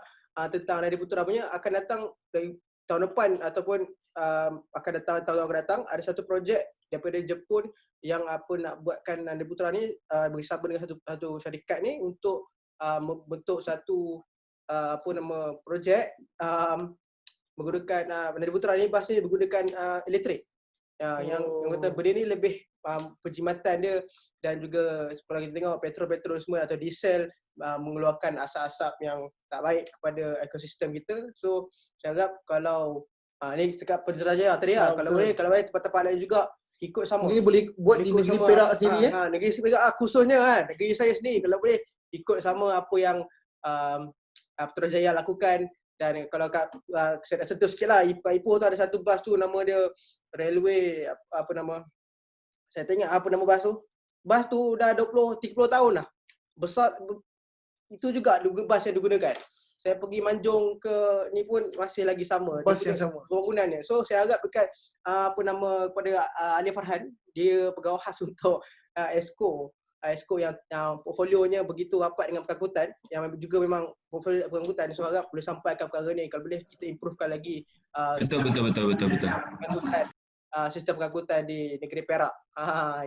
tentang Nadi Putra punya akan datang dari tahun depan ataupun akan datang tahun akan datang ada satu projek daripada Jepun yang nak buatkan Nadi Putra ni bersama dengan satu syarikat ni untuk membentuk satu projek menggunakan Nadi Putra ni bas ni menggunakan elektrik. Yang kata benda ni lebih penjimatan dia dan juga kalau kita tengok petrol semua atau diesel mengeluarkan asap-asap yang tak baik kepada ekosistem kita. So saya harap kalau ni dekat Putrajaya tadi kalau boleh tempat-tempat lain juga ikut sama. Mungkin boleh buat di negeri Perak sendiri negeri Perak khususnya negeri saya sendiri kalau boleh ikut sama apa yang Putrajaya lakukan. Dan kalau saya nak sentuh sikit lah, Ipoh tu ada satu bas tu nama dia Railway saya tengok apa nama bas tu. Bas tu dah 20-30 tahun lah. Besar, itu juga bas yang digunakan. Saya pergi Manjung ke ni pun masih lagi sama. Bas yang sama. Bangunannya. So saya harap dekat kepada Ali Farhan, dia pegawai khas untuk ESCO yang portfolionya begitu rapat dengan pengangkutan yang juga memang portfolio pengangkutan. So harap boleh sampaikan perkara ni, kalau boleh kita improvekan lagi Betul. sistem pengangkutan di negeri Perak.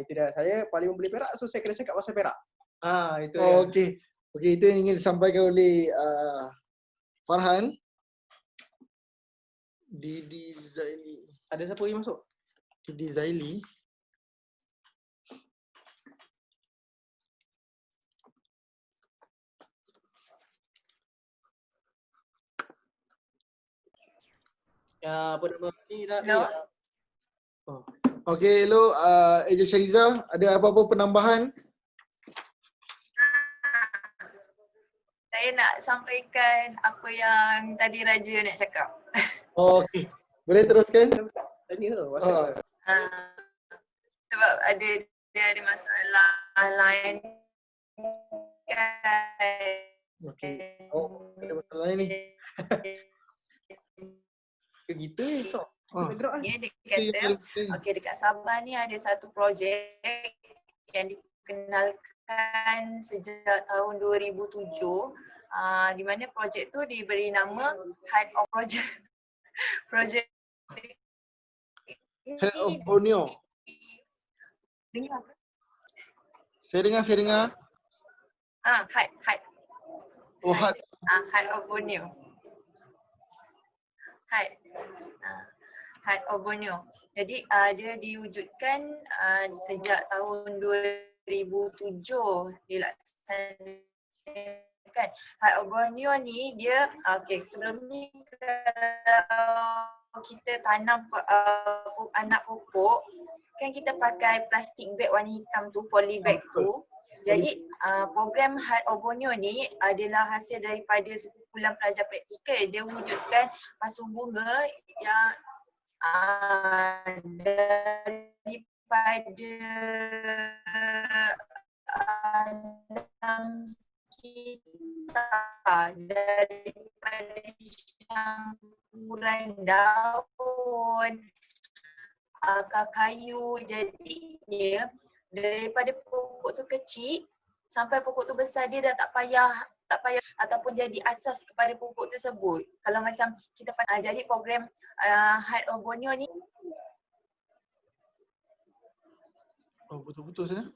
Itu dia. Saya paling membeli Perak, so saya kena cakap pasal Perak. Itu dia. Okey, itu yang ingin disampaikan oleh Farhan. Didi Zaili. Ada siapa lagi masuk? Didi Zaili. Ni dah. No. Okey, hello Eja Syariza, ada apa-apa penambahan? Saya nak sampaikan apa yang tadi Raja nak cakap. Okey. Boleh teruskan? Tanya ke? Sebab dia ada masalah lain kan. Okey. Ada masalah lain ni. Gitu je. Dia kata, dekat Sabah ni ada satu projek yang dikenalkan sejak tahun 2007 di mana projek tu diberi nama Heart of Project Heart of Borneo. Dengar apa? Saya dengar. Heart. Oh, Heart. Heart of Borneo. Heart of Borneo. Jadi dia diwujudkan sejak tahun 2007 dilaksanakan. Heart of Borneo ni dia sebelum ni kalau kita tanam anak pokok kan kita pakai plastik bag warna hitam tu, polybag tu. Jadi program Heart of Borneo ni adalah hasil daripada sekumpulan pelajar praktikal. Dia wujudkan pasu bunga yang daripada alam sekitar, daripada campuran daun, akar kayu. Jadinya daripada pokok tu kecil sampai pokok tu besar, dia dah tak payah ataupun jadi asas kepada pokok tersebut. Kalau macam kita jadi program Heart of Borneo ni, Oh, betul-betul saya.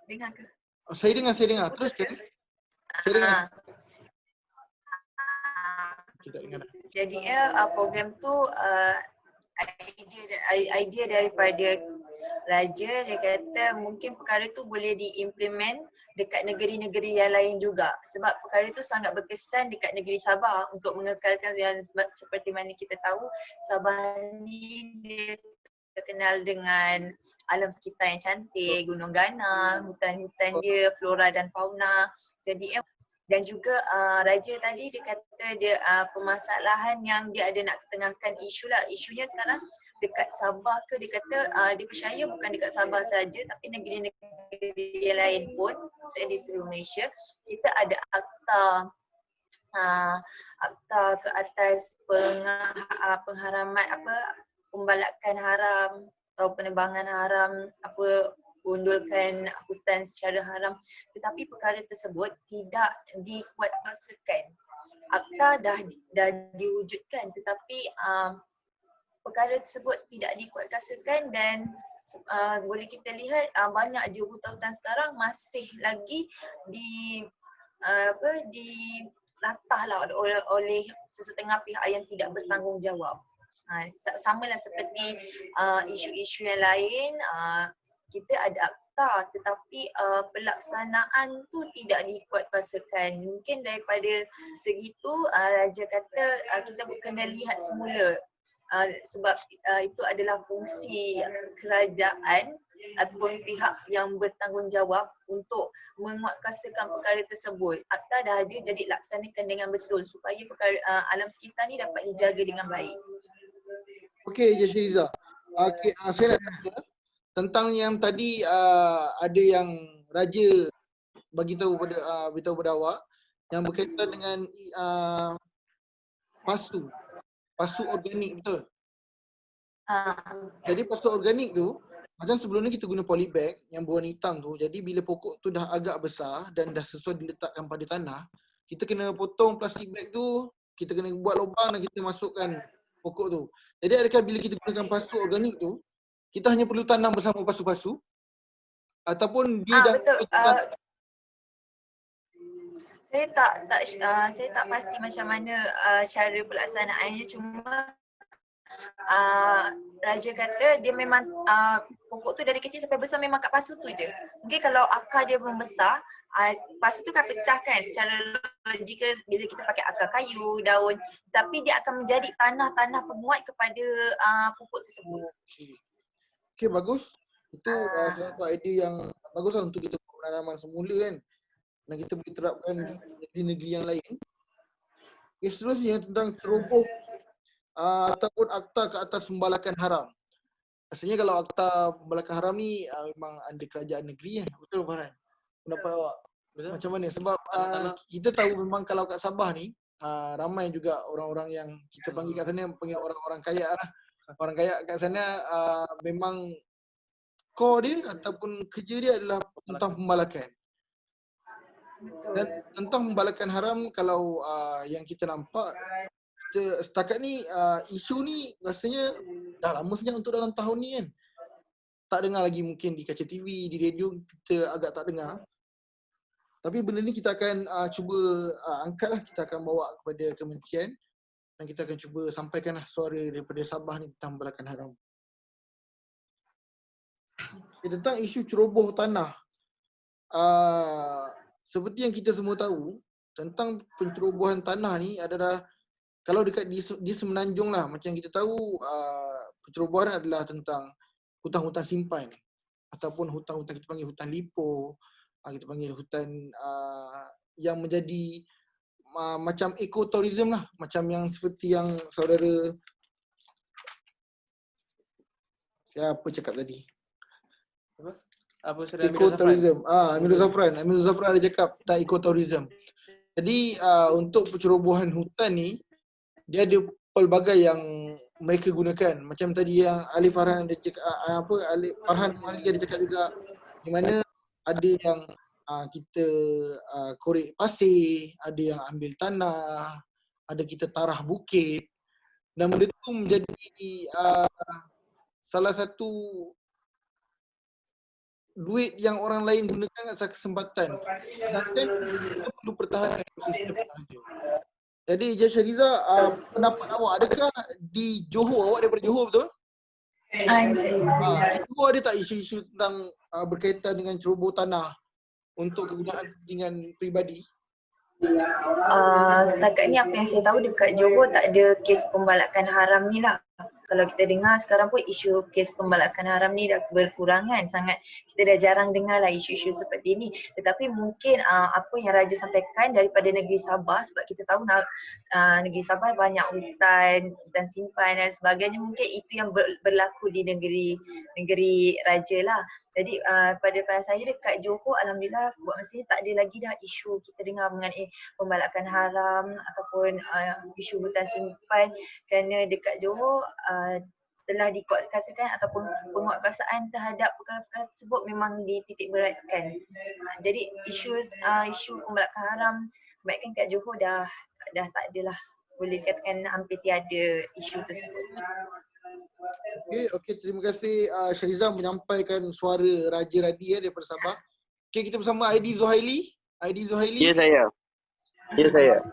dengar ke? Oh, saya dengar. Terus Putus ke? saya dengar. Ah, Kita dengar. Jadi program tu idea daripada raja, dia kata mungkin perkara tu boleh diimplement dekat negeri-negeri yang lain juga, sebab perkara tu sangat berkesan dekat negeri Sabah untuk mengekalkan yang seperti mana kita tahu Sabah ni dia terkenal dengan alam sekitar yang cantik, gunung ganang, hutan-hutan dia, flora dan fauna. Jadi dan juga raja tadi dia kata dia permasalahan yang dia ada nak ketengahkan isu lah. Isunya sekarang dekat Sabah ke, dia kata dia percaya bukan dekat Sabah saja tapi negeri-negeri yang lain pun, maksudnya di seluruh Malaysia, kita ada akta ke atas pengharaman pembalakan haram atau penebangan haram, undulkan hutan secara haram, tetapi perkara tersebut tidak dikuatkuasakan. Akta dah diwujudkan tetapi perkara tersebut tidak dikuatkuasakan dan boleh kita lihat banyak je hutan-hutan sekarang masih lagi dilatah lah oleh sesetengah pihak yang tidak bertanggungjawab. Sama lah seperti isu-isu yang lain, kita ada akta tetapi pelaksanaan tu tidak dikuatkuasakan. Mungkin daripada segitu raja kata kita kena lihat semula, sebab itu adalah fungsi kerajaan ataupun pihak yang bertanggungjawab untuk menguatkuasakan perkara tersebut. Akta dah ada, jadi laksanakan dengan betul supaya perkara alam sekitar ni dapat dijaga dengan baik. Okey, Jashiriza. Okey, saya nak tanya tentang yang tadi ada yang raja bagi tahu beritahu pada awak yang berkaitan dengan pasu organik, betul? Jadi pasu organik tu macam sebelum ni kita guna polybag yang berwarna hitam tu. Jadi bila pokok tu dah agak besar dan dah sesuai diletakkan pada tanah, kita kena potong plastik bag tu, kita kena buat lubang dan kita masukkan pokok tu. Jadi adakah bila kita gunakan pasu organik tu, kita hanya perlu tanam bersama pasu-pasu ataupun dia dah Betul. Saya tak pasti macam mana cara pelaksanaannya, cuma raja kata dia memang pokok tu dari kecil sampai besar memang kat pasu tu je. Mungkin kalau akar dia belum besar, pasu tu kan pecah kan secara logika bila kita pakai akar kayu, daun, tapi dia akan menjadi tanah penguat kepada pokok tersebut. Okey, bagus. Itu satu idea yang bagus lah untuk kita buat penanaman semula kan. Dan kita boleh terapkan di negeri yang lain. Okay, seterusnya tentang ceroboh ataupun akta ke atas pembalakan haram. Asalnya kalau akta pembalakan haram ni memang ada kerajaan negeri betul Farhan? Pendapat awak? Betul. Macam mana? Sebab kita tahu memang kalau kat Sabah ni ramai juga orang-orang yang kita panggil kat sana, panggil orang-orang kaya lah. Orang kaya kat sana memang core dia ataupun kerja dia adalah tentang pembalakan. Dan tentang pembalakan haram, kalau yang kita nampak setakat ni isu ni rasanya dah lama sebenarnya untuk dalam tahun ni kan. Tak dengar lagi, mungkin di kaca TV, di radio kita agak tak dengar. Tapi benda ni kita akan cuba angkatlah, kita akan bawa kepada kementerian dan kita akan cuba sampaikanlah suara daripada Sabah ni tentang pembalakan haram. Tentang isu ceroboh tanah. Seperti yang kita semua tahu, tentang pencerobohan tanah ni adalah kalau dekat di Semenanjung lah, macam kita tahu pencerobohan adalah tentang hutan-hutan simpan ataupun hutan-hutan kita panggil hutan lipo, kita panggil hutan yang menjadi macam ekotourism lah, macam yang seperti yang saudara siapa cakap tadi? Apa saudara Ekotourism. Amirul Zafran ada cakap tentang ekotourism. Jadi untuk pencerobohan hutan ni dia ada pelbagai yang mereka gunakan. Macam tadi yang Ali Farhan ada cakap Farhan Malik ada cakap juga, di mana ada yang kita korek pasir, ada yang ambil tanah, ada kita tarah bukit, dan benda tu menjadi salah satu duit yang orang lain gunakan atas kesempatan. Sedangkan kita perlu pertahankan ekosistem sahaja. Jadi Encik Shariza, pendapat awak, adakah di Johor, awak daripada Johor betul? Di Johor ada tak isu-isu tentang berkaitan dengan ceroboh tanah untuk kegunaan kepentingan peribadi? Setakat ni apa yang saya tahu dekat Johor tak ada kes pembalakan haram ni lah. Kalau kita dengar sekarang pun isu kes pembalakan haram ni dah berkurangan sangat. Kita dah jarang dengar lah isu-isu seperti ni. Tetapi mungkin apa yang Raja sampaikan daripada negeri Sabah, sebab kita tahu negeri Sabah banyak hutan simpan dan sebagainya, mungkin itu yang berlaku di negeri Raja lah. Jadi pada pandangan saya dekat Johor, alhamdulillah buat masa ni tak ada lagi dah isu kita dengar mengenai pembalakan haram ataupun isu hutan simpan, kerana dekat Johor telah dikuatkuasakan ataupun penguatkuasaan terhadap perkara-perkara tersebut memang dititik beratkan. Jadi isu pembalakan haram kebanyakan kat Johor dah tak ada lah. Boleh dikatakan hampir tiada isu tersebut. Okey, terima kasih Shariza menyampaikan suara Raja Radi daripada Sabah. Okey, kita bersama Aidi Zuhaili. Aidi Zuhaili. Ya saya. Ya saya.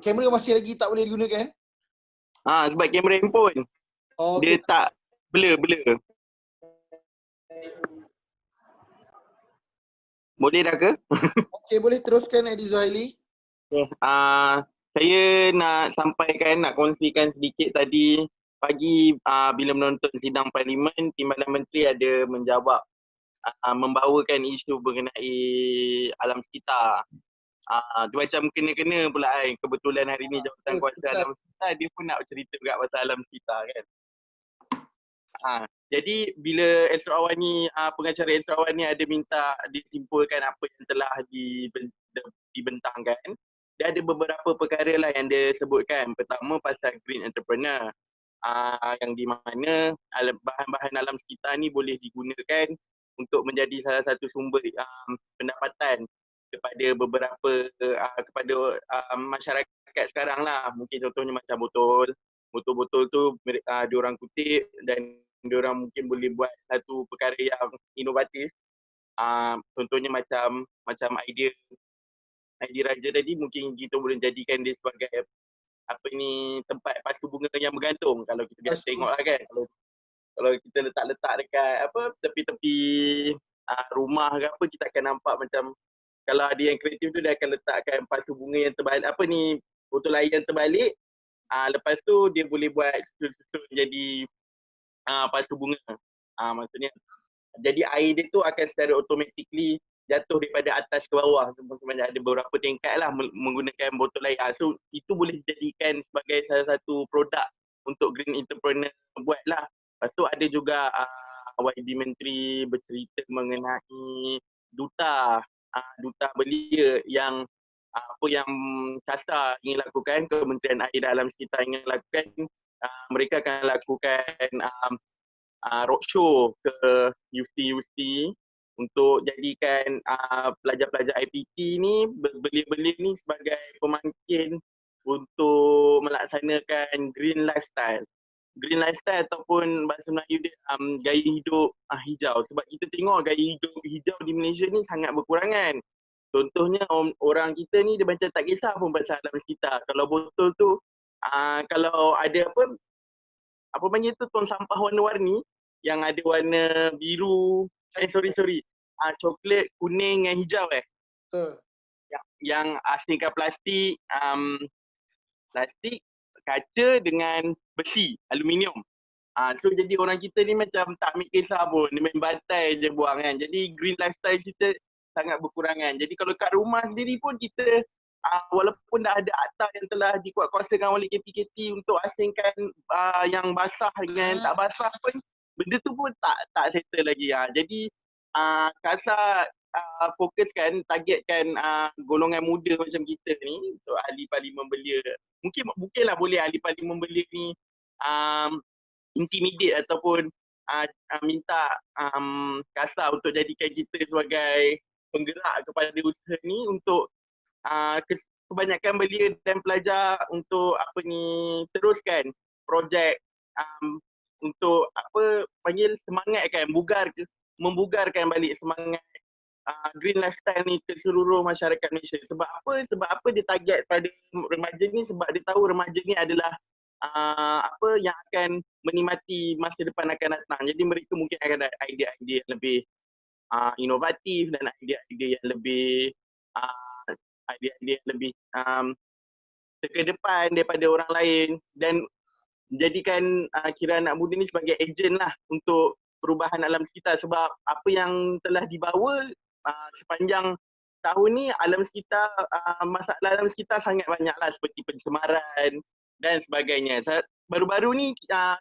Kamera masih lagi tak boleh digunakan? Sebab kamera handphone. Dia tak blur. Boleh dah ke? Okey, boleh teruskan Aidi Zuhaili. Okay. Saya nak sampaikan, nak kongsikan sedikit tadi pagi bila menonton sidang Parlimen, Timbalan Menteri ada menjawab membawakan isu mengenai alam sekitar. Dia macam kena-kena pula kan. Kebetulan hari ni Jabatan Kuasa Alam Sekitar dia pun nak cerita juga pasal alam sekitar kan. Jadi bila Elsa Awani, pengacara Elsa Awani ada minta disimpulkan apa yang telah dibentangkan, dia ada beberapa perkara lah yang dia sebutkan. Pertama pasal green entrepreneur, yang di mana bahan-bahan alam sekitar ni boleh digunakan untuk menjadi salah satu sumber pendapatan kepada beberapa kepada masyarakat sekarang lah. Mungkin contohnya macam botol-botol tu diorang kutip dan diorang mungkin boleh buat satu perkara yang inovatif. Contohnya macam idea Raja tadi, mungkin kita boleh jadikan dia sebagai tempat pasu bunga yang bergantung. Kalau kita biasa tengok lah kan, kalau kita letak dekat tepi-tepi rumah ke apa, kita akan nampak macam, kalau ada yang kreatif tu dia akan letakkan pasu bunga yang terbalik, botol air yang terbalik, lepas tu dia boleh buat susun jadi pasu bunga. Maksudnya jadi air dia tu akan secara automatically jatuh daripada atas ke bawah. Sebenarnya ada beberapa tingkat lah menggunakan botol air. So itu boleh dijadikan sebagai salah satu produk untuk green entrepreneur buat lah. Lepas tu ada juga YB Menteri bercerita mengenai duta belia yang apa yang CASA ingin lakukan, Kementerian Air dan Alam Sekitar ingin lakukan. Mereka akan lakukan roadshow ke universiti untuk jadikan pelajar-pelajar IPT ni, belia-belia ni sebagai pemangkin untuk melaksanakan green lifestyle. Green lifestyle ataupun bahasa Melayu dia gaya hidup hijau. Sebab kita tengok gaya hidup hijau di Malaysia ni sangat berkurangan. Contohnya orang kita ni dia macam tak kisah pun pasal alam sekitar. Kalau botol tu kalau ada apa panggil tu, tong sampah warna-warni yang ada warna biru, coklat, kuning dan hijau Betul. Yang asingkan plastik, kaca dengan besi, aluminium. So jadi orang kita ni macam tak ambil kisah pun, dia main bantai je buang kan. Jadi green lifestyle kita sangat berkurangan. Jadi kalau kat rumah sendiri pun kita walaupun dah ada akta yang telah dikuatkuasakan oleh KPKT untuk asingkan yang basah dengan tak basah pun, benda tu pun tak settle lagi. Jadi KASA fokuskan, targetkan golongan muda macam kita ni untuk ahli parlimen belia. Mungkinlah boleh ahli parlimen belia ni intimidate ataupun minta KASA untuk jadikan kita sebagai penggerak kepada usaha ni untuk kebanyakan belia dan pelajar untuk teruskan projek untuk panggil semangatkan, membugarkan balik semangat green lifestyle ni ke seluruh masyarakat Malaysia. Sebab apa dia target pada remaja ni? Sebab dia tahu remaja ni adalah yang akan menikmati masa depan akan datang. Jadi mereka mungkin akan ada idea-idea yang lebih inovatif dan idea-idea yang lebih ke depan daripada orang lain, dan menjadikan kira anak muda ni sebagai ejen lah untuk perubahan alam sekitar. Sebab apa yang telah dibawa sepanjang tahun ni, masalah alam sekitar sangat banyak lah, seperti pencemaran dan sebagainya. Baru-baru ni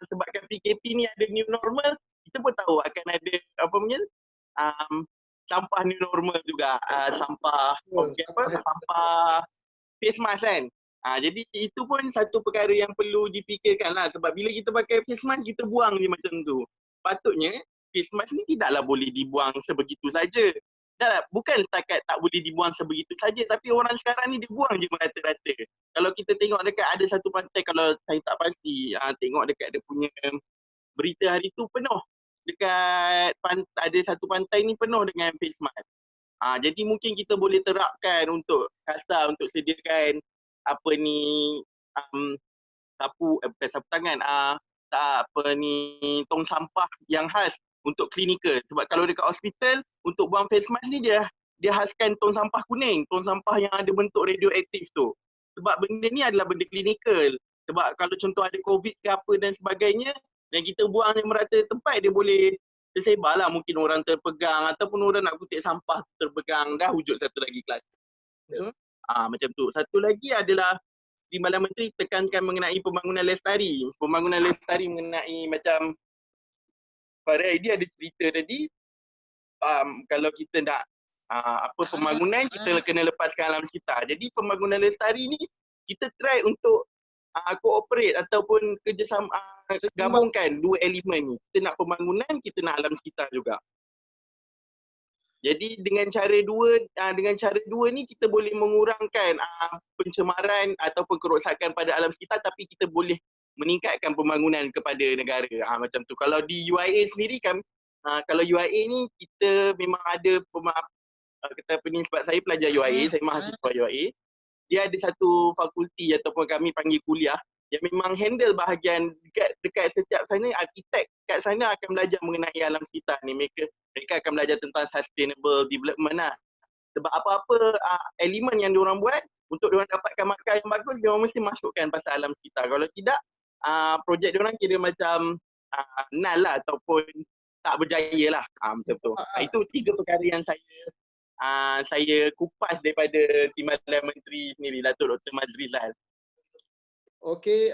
sebabkan PKP ni ada new normal, kita pun tahu akan ada sampah new normal juga, sampah face mask kan. Jadi itu pun satu perkara yang perlu dipikirkan lah, sebab bila kita pakai face mask kita buang je macam tu. Patutnya face mask ni tidaklah boleh dibuang sebegitu saja. Bukan setakat tak boleh dibuang sebegitu saja, tapi orang sekarang ni dia buang je merata-rata. Kalau kita tengok dekat ada satu pantai, kalau saya tak pasti, tengok dekat dia punya berita hari tu penuh. Dekat ada satu pantai ni penuh dengan face mask. Jadi mungkin kita boleh terapkan untuk kasar, untuk sediakan bukan sapu tangan, tong sampah yang khas untuk klinikal. Sebab kalau dekat hospital untuk buang face mask ni dia khaskan tong sampah kuning, tong sampah yang ada bentuk radioaktif tu. Sebab benda ni adalah benda klinikal. Sebab kalau contoh ada COVID ke apa dan sebagainya, dan kita buang yang merata tempat, dia boleh tersebar lah. Mungkin orang terpegang ataupun orang nak kutip sampah terpegang, dah wujud satu lagi kluster. Macam tu. Satu lagi adalah Timbalan Menteri tekankan mengenai pembangunan lestari. Pembangunan lestari mengenai macam Farai dia ada cerita tadi, kalau kita nak pembangunan, kita kena lepaskan alam sekitar. Jadi pembangunan lestari ni kita try untuk cooperate ataupun kerjasama, gabungkan dua elemen ni. Kita nak pembangunan, kita nak alam sekitar juga. Jadi dengan cara dua ni kita boleh mengurangkan pencemaran ataupun kerosakan pada alam sekitar, tapi kita boleh meningkatkan pembangunan kepada negara. Macam tu. Kalau di UIA sendiri kan, kalau UIA ni kita memang ada sebab saya pelajar UIA, saya mahasiswa UIA. Dia ada satu fakulti ataupun kami panggil kuliah yang memang handle bahagian dekat setiap sana, arkitek kat sana akan belajar mengenai alam sekitar ni. Mereka akan belajar tentang sustainable development lah. Sebab apa-apa elemen yang diorang buat, untuk diorang dapatkan markah yang bagus, diorang mesti masukkan pasal alam sekitar. Kalau tidak, projek diorang kira macam nal lah ataupun tak berjaya lah. Macam tu. Itu tiga perkara yang saya kupas daripada Timbalan Menteri sendiri, Datuk Dr. Mazrizal. Okey,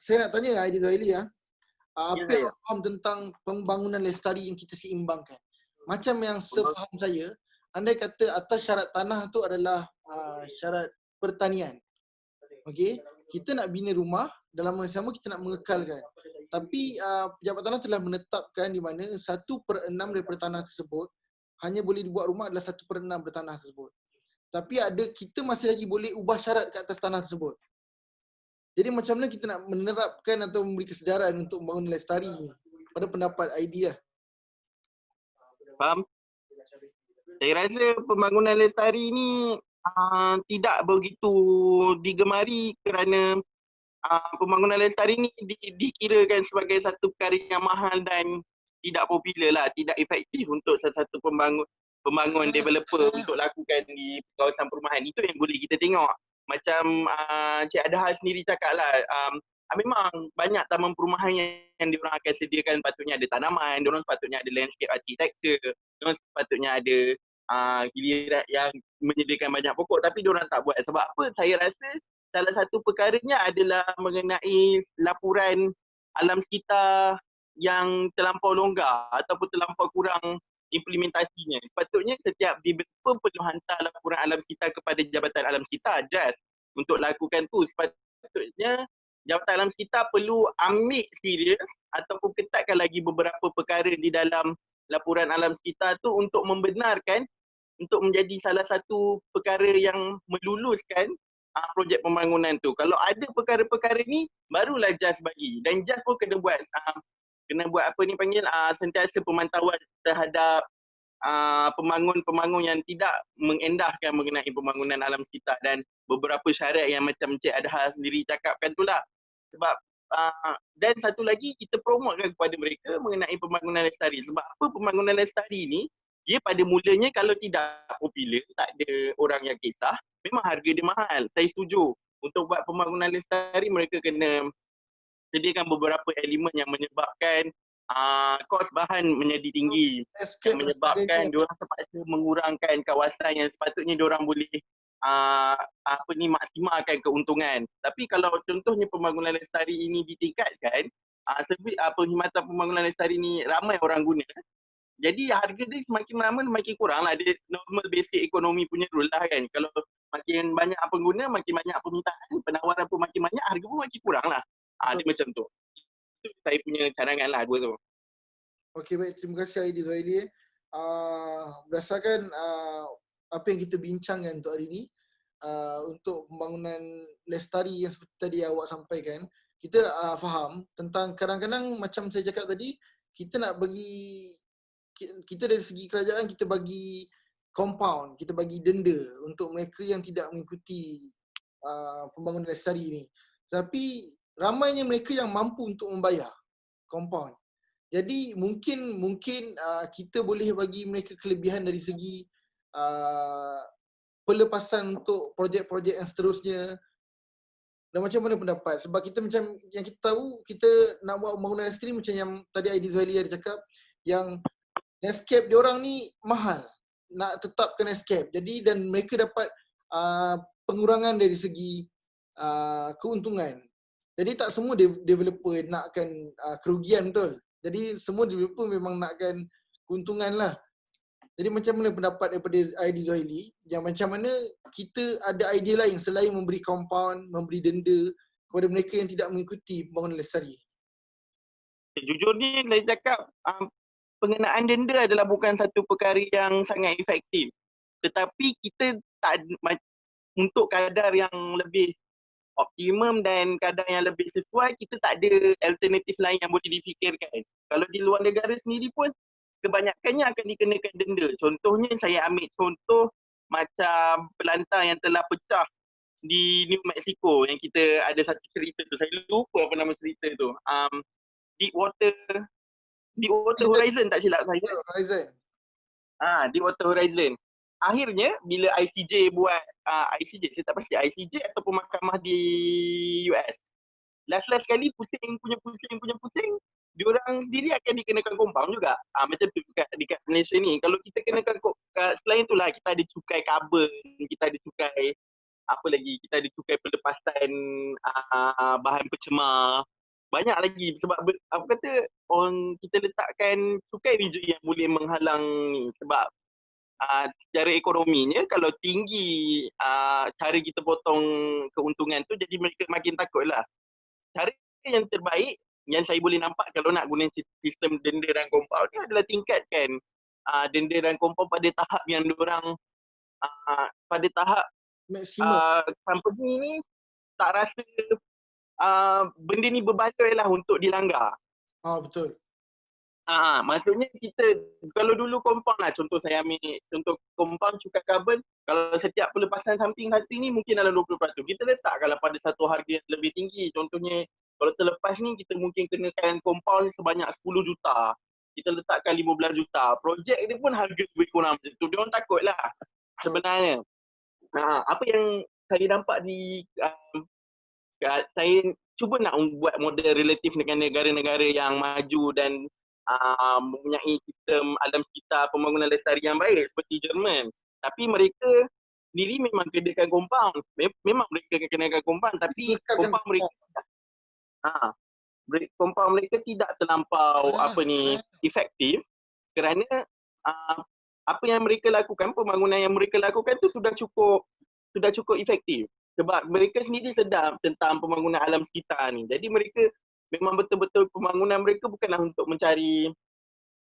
saya nak tanya Aidil Zuhaili apa yang faham tentang pembangunan lestari yang kita seimbangkan? Macam yang sefaham saya, andai kata atas syarat tanah tu adalah syarat pertanian. Okey, kita nak bina rumah, dalam masa sama kita nak mengekalkan. Tapi pejabat tanah telah menetapkan di mana 1/6 daripada tanah tersebut hanya boleh dibuat rumah adalah 1/6 daripada tanah tersebut. Tapi kita masih lagi boleh ubah syarat ke atas tanah tersebut. Jadi macam mana kita nak menerapkan atau memberi kesedaran untuk membangun lestari pada pendapat idea? Faham? Saya rasa pembangunan lestari ni tidak begitu digemari kerana pembangunan lestari ni dikirakan sebagai satu perkara yang mahal dan tidak popular lah, tidak efektif untuk satu pembangun developer untuk lakukan di kawasan perumahan. Itu yang boleh kita tengok. Macam Cik Adhal sendiri cakap lah, memang banyak taman perumahan yang diorang akan sediakan, patutnya ada tanaman, diorang patutnya ada landscape architecture, diorang patutnya ada giliran yang menyediakan banyak pokok, tapi diorang tak buat. Sebab apa? Saya rasa salah satu perkaranya adalah mengenai laporan alam sekitar yang terlampau longgar ataupun terlampau kurang implementasinya. Sepatutnya setiap developer perlu hantar laporan alam sekitar kepada Jabatan Alam Sekitar JAS untuk lakukan tu. Sepatutnya Jabatan Alam Sekitar perlu ambil serius ataupun ketatkan lagi beberapa perkara di dalam laporan alam sekitar tu untuk membenarkan untuk menjadi salah satu perkara yang meluluskan projek pembangunan tu. Kalau ada perkara-perkara ni barulah JAS bagi, dan JAS pun kena buat apa ni panggil sentiasa pemantauan terhadap pembangun-pembangun yang tidak mengendahkan mengenai pembangunan alam sekitar dan beberapa syarat yang macam Encik Adha sendiri cakapkan tu lah. Sebab dan satu lagi kita promotekan kepada mereka mengenai pembangunan lestari. Sebab apa pembangunan lestari ni, dia pada mulanya kalau tidak popular, tak ada orang yang kisah, memang harga dia mahal. Saya setuju. Untuk buat pembangunan lestari mereka kena sediakan beberapa elemen yang menyebabkan kos bahan menjadi tinggi, yang menyebabkan diorang terpaksa mengurangkan kawasan yang sepatutnya diorang boleh maksimalkan keuntungan. Tapi kalau contohnya pembangunan lestari ini ditingkatkan, perkhidmatan pembangunan lestari ini ramai orang guna, jadi harga dia semakin lama semakin kurang lah. Dia normal basic ekonomi punya rule lah kan. Kalau makin banyak pengguna, makin banyak permintaan, penawaran pun makin banyak, harga pun makin kurang lah. Dia macam tu. Itu saya punya cadangan lah dua tu. Okey, baik. Terima kasih Aidil Zuhaili. Berdasarkan apa yang kita bincangkan untuk hari ini, untuk pembangunan lestari yang seperti tadi awak sampaikan, kita faham tentang kadang-kadang macam saya cakap tadi, kita nak bagi, kita dari segi kerajaan kita bagi compound, kita bagi denda untuk mereka yang tidak mengikuti pembangunan lestari ini. Tapi ramainya mereka yang mampu untuk membayar compound. Jadi mungkin kita boleh bagi mereka kelebihan dari segi pelepasan untuk projek-projek yang seterusnya. Dan macam mana pendapat? Sebab kita macam yang kita tahu, kita nak buat pembangunan lestari macam yang tadi Aidil Zuhaili ada cakap, yang landscape diorang ni mahal nak tetapkan landscape. Jadi dan mereka dapat pengurangan dari segi keuntungan. Jadi tak semua developer nakkan kerugian, betul. Jadi semua developer memang nakkan keuntungan lah. Jadi macam mana pendapat daripada Aidil Zuhaili yang macam mana kita ada idea lain selain memberi compound, memberi denda kepada mereka yang tidak mengikuti pembangunan lestari? Jujurnya saya cakap pengenaan denda adalah bukan satu perkara yang sangat efektif. Tetapi kita tak untuk kadar yang lebih optimum dan kadar yang lebih sesuai, kita tak ada alternatif lain yang boleh difikirkan. Kalau di luar negara sendiri pun kebanyakannya akan dikenakan denda. Contohnya saya ambil contoh macam pelantar yang telah pecah di New Mexico yang kita ada satu cerita tu. Saya lupa apa nama cerita tu. Deepwater Horizon tak silap saya. Horizon. Deepwater Horizon. Akhirnya bila ICJ buat ICJ, saya tak pasti ICJ ataupun mahkamah di US. Last sekali pusing, diorang sendiri akan dikenakan compound juga. Macam tu dekat Malaysia ni. Kalau kita kenakan selain itulah kita ada cukai karbon, kita ada cukai apa lagi? Kita ada cukai pelepasan bahan pencemar. Banyak lagi sebab apa kata kita letakkan cukai ni je yang boleh menghalang ni sebab secara ekonominya kalau tinggi cara kita potong keuntungan tu, jadi mereka makin takutlah. Cara yang terbaik yang saya boleh nampak kalau nak guna sistem denda dan compound ni adalah tingkatkan denda dan compound pada tahap yang diorang pada tahap company ni tak rasa benda ni berbaloi lah untuk dilanggar. Betul. Maksudnya kita kalau dulu compound lah, contoh saya ambil contoh compound cukai karbon, kalau setiap pelepasan something hati ni mungkin dalam 20%. Kita letak kalau pada satu harga yang lebih tinggi. Contohnya kalau terlepas ni kita mungkin kenakan compound sebanyak 10 juta. Kita letakkan 15 juta. Projek dia pun harga lebih kurang macam tu. Dia orang takut lah sebenarnya. Apa yang saya nampak di saya cuba nak buat model relatif dengan negara-negara yang maju dan mempunyai sistem alam sekitar pembangunan lestari yang baik seperti Jerman. Tapi mereka sendiri memang kenakan compound. Memang mereka kenakan compound tapi compound mereka compound mereka tidak terlampau efektif kerana apa yang mereka lakukan, pembangunan yang mereka lakukan tu sudah cukup efektif. Sebab mereka sendiri sedar tentang pembangunan alam sekitar ni. Jadi mereka memang betul-betul pembangunan mereka bukanlah untuk mencari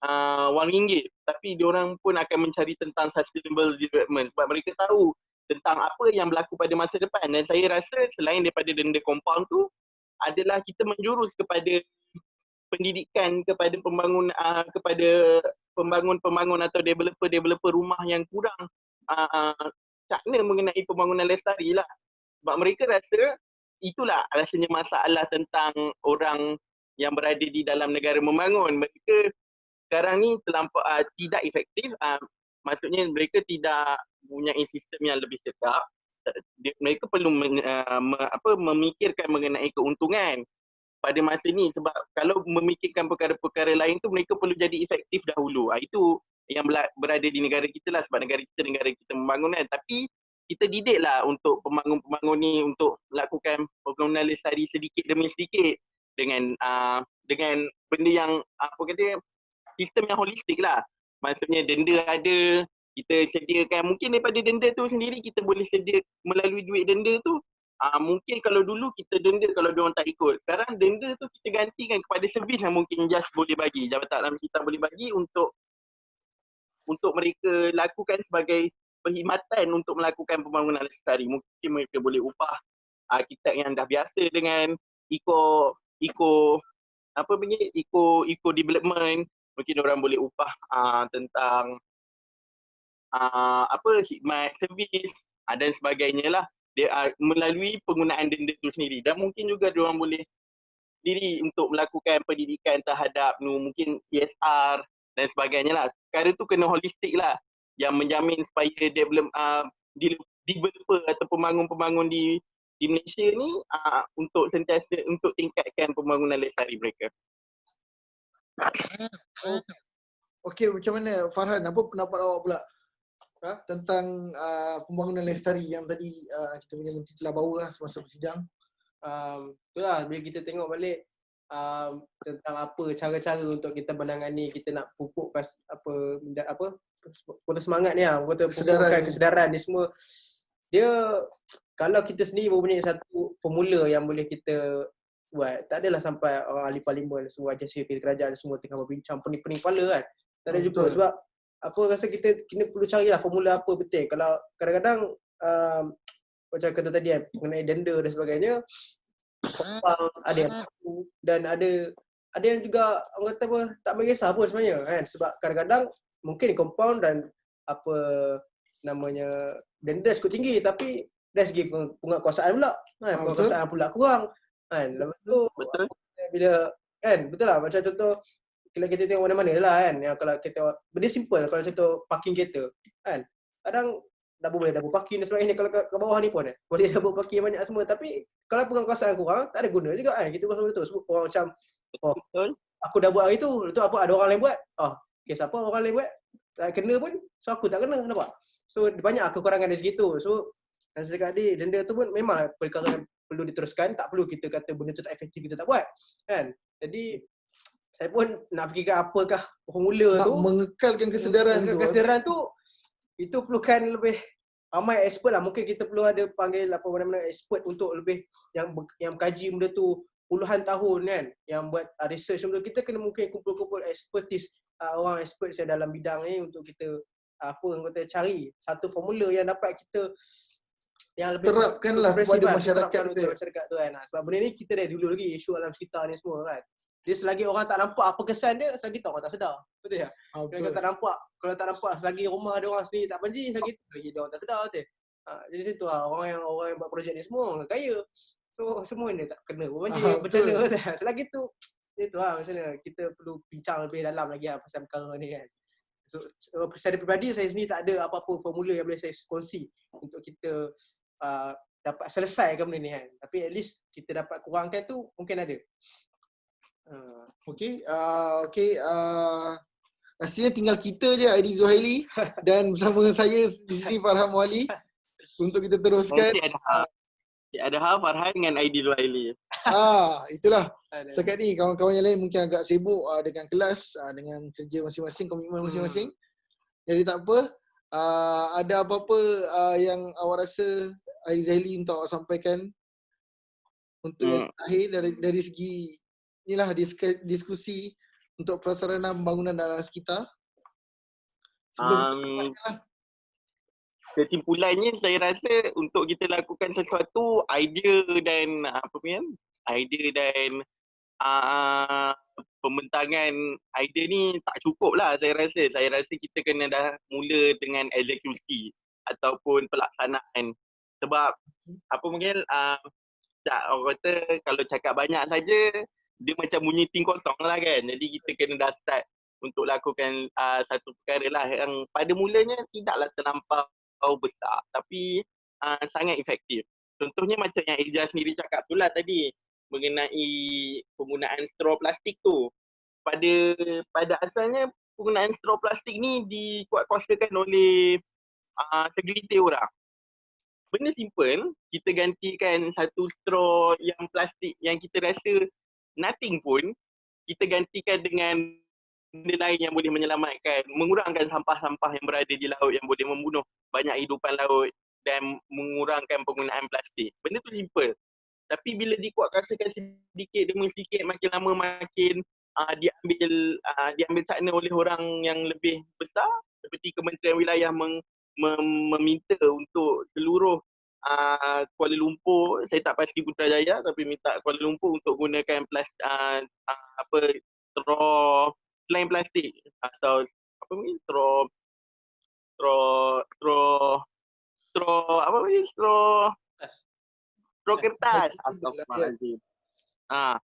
RM1, tapi diorang pun akan mencari tentang sustainable development sebab mereka tahu tentang apa yang berlaku pada masa depan. Dan saya rasa selain daripada denda compound tu adalah kita menjurus kepada pendidikan kepada pembangun atau developer rumah yang kurang cakna mengenai pembangunan lestari lah. Sebab mereka rasa itulah rasanya masalah tentang orang yang berada di dalam negara membangun. Mereka sekarang ni terlampau tidak efektif, maksudnya mereka tidak mempunyai sistem yang lebih tegak. Mereka perlu memikirkan mengenai keuntungan pada masa ni, sebab kalau memikirkan perkara-perkara lain tu mereka perlu jadi efektif dahulu. Itu yang berada di negara kita lah, sebab negara kita pembangunan. Tapi kita didiklah untuk pembangun-pembangun ni untuk melakukan pembangunan lestari sedikit demi sedikit dengan benda yang sistem yang holistik lah. Maksudnya denda ada, kita sediakan, mungkin daripada denda tu sendiri kita boleh sedia melalui duit denda tu. Mungkin kalau dulu kita denda kalau diorang tak ikut. Sekarang denda tu kita gantikan kepada servis yang mungkin JAS boleh bagi, Jabatan Alam Sekitar boleh bagi untuk mereka lakukan sebagai perkhidmatan untuk melakukan pembangunan lestari. Mungkin mereka boleh upah arkitek yang dah biasa dengan eco development. Mungkin orang boleh upah tentang khidmat servis dan sebagainya lah. Melalui penggunaan denda itu sendiri, dan mungkin juga diorang boleh diri untuk melakukan pendidikan terhadap mungkin CSR dan sebagainya lah. Perkara tu kena holistik lah, yang menjamin supaya developer atau pembangun-pembangun di Malaysia ni untuk sentiasa untuk tingkatkan pembangunan lestari mereka. Okey, macam mana Farhan, apa pendapat awak pula tentang pembangunan lestari yang tadi kita punya menteri telah bawa semasa bersidang? Itulah bila kita tengok balik tentang apa cara-cara untuk kita menangani, kita nak pupukkan kota semangat ni pupukkan kesedaran ni semua. Dia kalau kita sendiri mempunyai satu formula yang boleh kita buat, tak adalah sampai orang ahli parlimen semua agensi kerajaan semua tengah berbincang pening-pening kepala kan. Tak ada juga, sebab rasa kita kena perlu carilah formula apa betul. Kalau kadang-kadang macam kata tadi kan, mengenai denda dan sebagainya, ada yang tahu dan ada yang juga orang kata tak mengisah pun sebenarnya kan, sebab kadang-kadang mungkin compound dan denda cukup tinggi, tapi dari segi penguatkuasaan pula kan, penguatkuasaan pula kurang kan. Lepas tu betul bila kan, betul lah macam contoh kalau kita tengok mana-mana lah kan, yang kalau kita benda simple, kalau contoh parking kereta kan, kadang boleh double parking dan sebagainya. Kalau ke bawah ni pun boleh double parking banyak semua, tapi kalau penguatkuasaan kurang tak ada guna juga kan. Kita pasal betul sebab orang macam aku dah buat hari tu, lepas tu apa ada orang lain buat, okay, siapa orang lain buat tak kena pun, so aku tak kena, nampak? So banyak kekurangan dari segitu. So dan saya cakap tadi, denda tu pun memang perkara yang perlu diteruskan, tak perlu kita kata benda tu tak efektif kita tak buat kan. Jadi saya pun nak fikirkan apakah formula tu mengekalkan kesedaran tu itu perlukan lebih ramai expert lah. Mungkin kita perlu ada panggil mana-mana expert untuk lebih yang mengkaji benda tu puluhan tahun kan, yang buat research benda. Kita kena mungkin kumpul-kumpul expertise, orang expert saya dalam bidang ni untuk kita kita cari satu formula yang dapat kita yang lebih terapkanlah kepada masyarakat tu kan. Sebab benda ni kita dari dulu lagi isu alam sekitar ni semua kan. Dia selagi orang tak nampak apa kesan dia, selagi tu orang tak sedar. Betul tak? Kalau tak nampak selagi rumah dia orang sendiri tak banjir, selagi tu lagi dia orang tak sedar betul. Jadi situ lah orang yang buat projek ni semua orang kaya. So semua ni tak kena banjir, macam mana betul. Selagi tu itulah macam mana kita perlu bincang lebih dalam lagi pasal perkara ni kan. So secara peribadi saya sendiri tak ada apa-apa formula yang boleh saya kongsi untuk kita dapat selesaikan benda ni kan. Tapi at least kita dapat kurangkan tu mungkin ada. Pastinya tinggal kita je, Aidi Zuhaili dan bersama saya di sini Farhan Muali untuk kita teruskan. Ada hal Farhan dengan Aidi Zuhaili. Itulah. Setakat ni kawan-kawan yang lain mungkin agak sibuk dengan kelas, dengan kerja masing-masing, komitmen masing-masing. Jadi tak apa. Ada apa-apa yang awak rasa Aidi Zuhaili untuk awak sampaikan untuk yang terakhir dari segi inilah diskusi untuk prasarana pembangunan dan alam sekitar? Sebelum Kesimpulannya saya rasa untuk kita lakukan sesuatu, idea dan pembentangan idea ni tak cukup lah saya rasa. Saya rasa kita kena dah mula dengan eksekusi ataupun pelaksanaan. Sebab orang kata kalau cakap banyak saja dia macam bunyi ting kosong lah kan. Jadi kita kena dah start untuk lakukan satu perkara lah yang pada mulanya tidaklah terlampau besar tapi sangat efektif. Contohnya macam yang Ijaz sendiri cakap tu lah tadi mengenai penggunaan straw plastik tu. Pada asalnya penggunaan straw plastik ni dikuatkuasakan oleh segelintir orang. Benda simple, kita gantikan satu straw yang plastik yang kita rasa nothing pun, kita gantikan dengan benda lain yang boleh menyelamatkan, mengurangkan sampah-sampah yang berada di laut yang boleh membunuh banyak hidupan laut dan mengurangkan penggunaan plastik. Benda tu simple. Tapi bila dikuatkuasakan sedikit demi sedikit, makin lama makin diambil sakna oleh orang yang lebih besar, seperti Kementerian Wilayah meminta untuk seluruh Kuala Lumpur, saya tak pasti Putrajaya tapi minta Kuala Lumpur untuk gunakan straw selain plastik atau straw kertas. Astagfirullahalazim.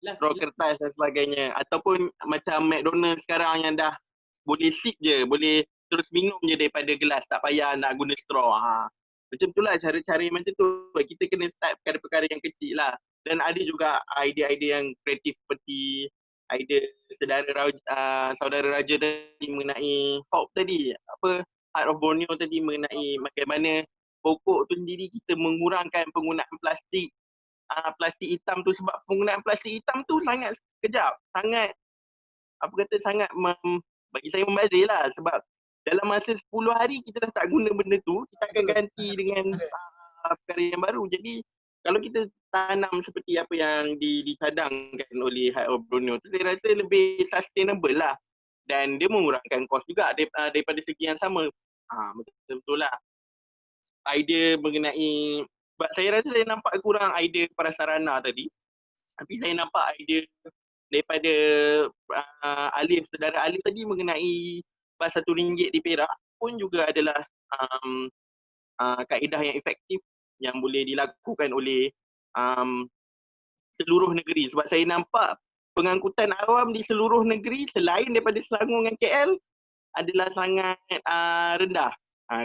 Straw kertas dan sebagainya, ataupun macam McDonald's sekarang yang dah boleh sip je, boleh terus minum je daripada gelas, tak payah nak guna straw. Macam tu lah cara-cara macam tu. Kita kena start perkara-perkara yang kecil lah. Dan ada juga idea-idea yang kreatif seperti idea saudara Raja tadi mengenai Hope tadi, Heart of Borneo tadi mengenai bagaimana pokok tu sendiri kita mengurangkan penggunaan plastik hitam tu, sebab penggunaan plastik hitam tu sangat kejap, sangat bagi saya membazir lah, sebab dalam masa 10 hari kita dah tak guna benda tu, kita akan ganti dengan perkara yang baru. Jadi kalau kita tanam seperti apa yang dicadangkan oleh Heart of Borneo tu, saya rasa lebih sustainable lah, dan dia mengurangkan kos juga daripada segi yang sama. Betul lah. Idea mengenai, sebab saya rasa saya nampak kurang idea prasarana tadi, tapi saya nampak idea daripada Alif, saudara Alif tadi mengenai bas RM1 di Perak pun juga adalah kaedah yang efektif yang boleh dilakukan oleh seluruh negeri. Sebab saya nampak pengangkutan awam di seluruh negeri selain daripada Selangor dengan KL adalah sangat rendah.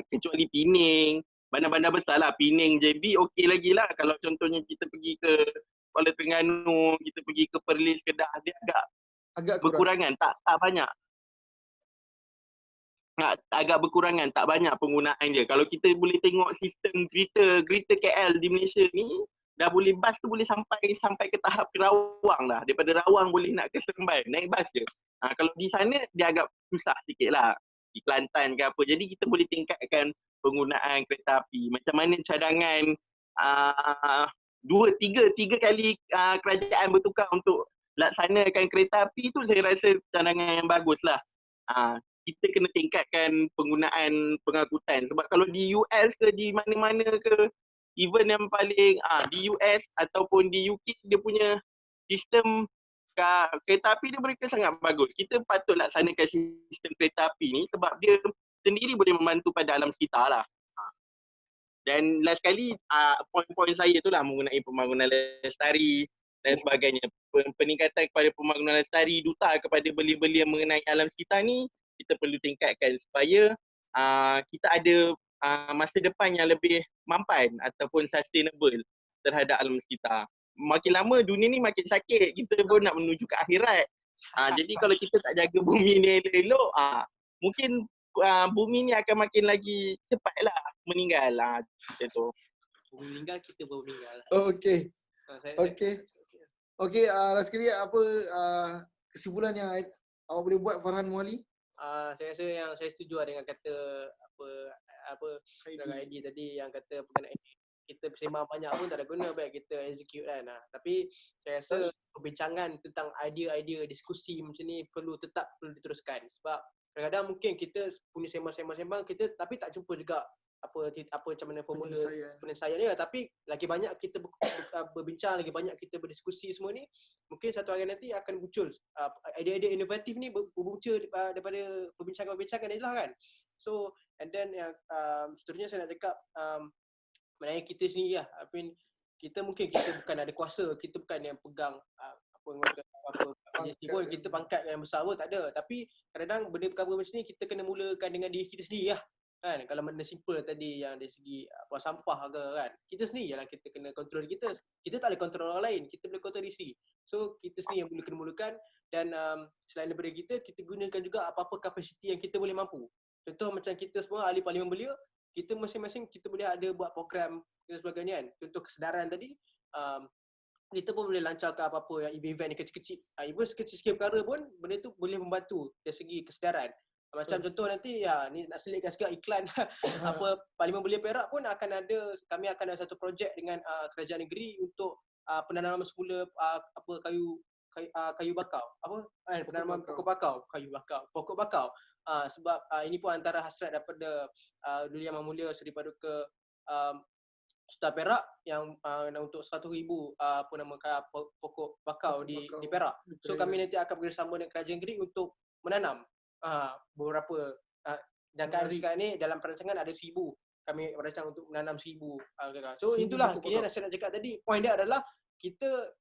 Kecuali Pening, bandar-bandar besar lah, Pening, JB okey lagi lah. Kalau contohnya kita pergi ke Kuala Terengganu, kita pergi ke Perlis, Kedah, dia agak berkurangan, tak banyak. Agak berkurangan, tak banyak penggunaan dia. Kalau kita boleh tengok sistem Greater KL di Malaysia ni, dah boleh bas tu boleh sampai ke tahap Kerawang lah. Daripada Rawang boleh nak ke Seremban, naik bas je. Kalau di sana dia agak susah sikit lah, di Kelantan ke apa. Jadi kita boleh tingkatkan penggunaan kereta api. Macam mana cadangan tiga kali kerajaan bertukar untuk laksanakan kereta api tu, saya rasa cadangan yang bagus lah. Kita kena tingkatkan penggunaan pengangkutan. Sebab kalau di US ke di mana-mana ke, even yang paling di US ataupun di UK, dia punya sistem kereta api dia mereka sangat bagus. Kita patut laksanakan sistem kereta api ni sebab dia sendiri boleh membantu pada alam sekitar lah. Dan last sekali, poin-poin saya tu lah mengenai pembangunan lestari dan sebagainya. Peningkatan kepada pembangunan lestari, duta kepada belia-belia mengenai alam sekitar ni, kita perlu tingkatkan supaya kita ada masa depan yang lebih mampan ataupun sustainable terhadap alam sekitar. Makin lama dunia ni makin sakit, kita pun nak menuju ke akhirat. Jadi kalau kita tak jaga bumi ni elok-elok, mungkin bumi ni akan makin lagi cepatlah meninggal. Macam tu. Bumi meninggal, kita baru meninggal. Okey. Okey, last sekali apa kesimpulan yang awak boleh buat, Farhan Muali? Saya rasa yang saya setuju dengan kata apa Saudara ID tadi yang kata mengenai kita sembang banyak pun tak ada guna, baik kita execute kan. Tapi saya rasa perbincangan tentang idea-idea diskusi macam ni perlu diteruskan, sebab kadang-kadang mungkin kita punya sembang-sembang kita tapi tak jumpa juga apa macam mana formula penyelesaian dia, tapi lagi banyak kita berbincang, lagi banyak kita berdiskusi semua ni, mungkin satu hari nanti akan muncul idea-idea inovatif ni berpunca daripada perbincangan-perbincangan ni lah kan. So and then yang seterusnya saya nak cakap maknanya kita sendiri lah, kita bukan ada kuasa, kita bukan yang pegang apa agensi pun, kita pangkat yang besar pun tak ada, tapi kadang-kadang benda perkara macam ni kita kena mulakan dengan diri kita sendiri lah kan. Kalau benda simple tadi yang dari segi buang sampah ke kan, kita sendiri lah kita kena kontrol kita tak boleh kontrol orang lain, kita boleh kontrol diri sendiri. So kita sendiri yang kena mulakan, dan selain daripada kita gunakan juga apa-apa kapasiti yang kita boleh mampu. Contoh macam kita semua ahli parlimen belia, kita masing-masing kita boleh ada buat program dan sebagainya kan. Contoh kesedaran tadi, kita pun boleh lancarkan apa-apa yang event-event yang kecil-kecil. Even sekecil-sekil perkara pun benda tu boleh membantu dari segi kesedaran. Macam contoh nanti ni nak selitkan sikit iklan apa Parlimen Belia Perak pun kami akan ada satu projek dengan kerajaan negeri untuk penanaman semula kayu bakau, penanaman pokok bakau. Sebab ini pun antara hasrat daripada Duli Yang Mulia Seri Paduka Sultan Perak yang untuk 100,000 pokok bakau di Perak. So kami nanti akan bekerjasama dengan kerajaan negeri untuk menanam beberapa jangkaan sekarang ni dalam perancangan ada 1,000. Kami merancang untuk menanam 1,000. So itulah kini saya nak cakap tadi. Point dia adalah kita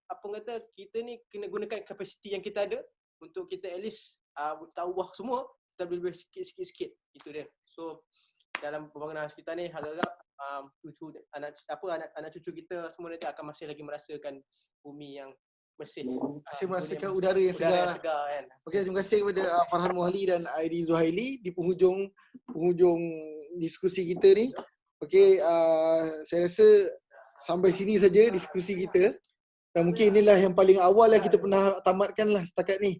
kita ni kena gunakan kapasiti yang kita ada untuk kita at least tahu buah semua, kita boleh sikit-sikit. Itu dia. So dalam pembangunan kita ni harap-harap anak cucu kita semua nanti akan masih lagi merasakan bumi yang masih merasakan udara yang segar kan. Okey, terima kasih kepada Farhan Mohali dan Aidi Zuhaili di penghujung diskusi kita ni. Okey, saya rasa sampai sini saja diskusi kita. Dan mungkin inilah yang paling awal yang kita pernah tamatkan lah setakat ni.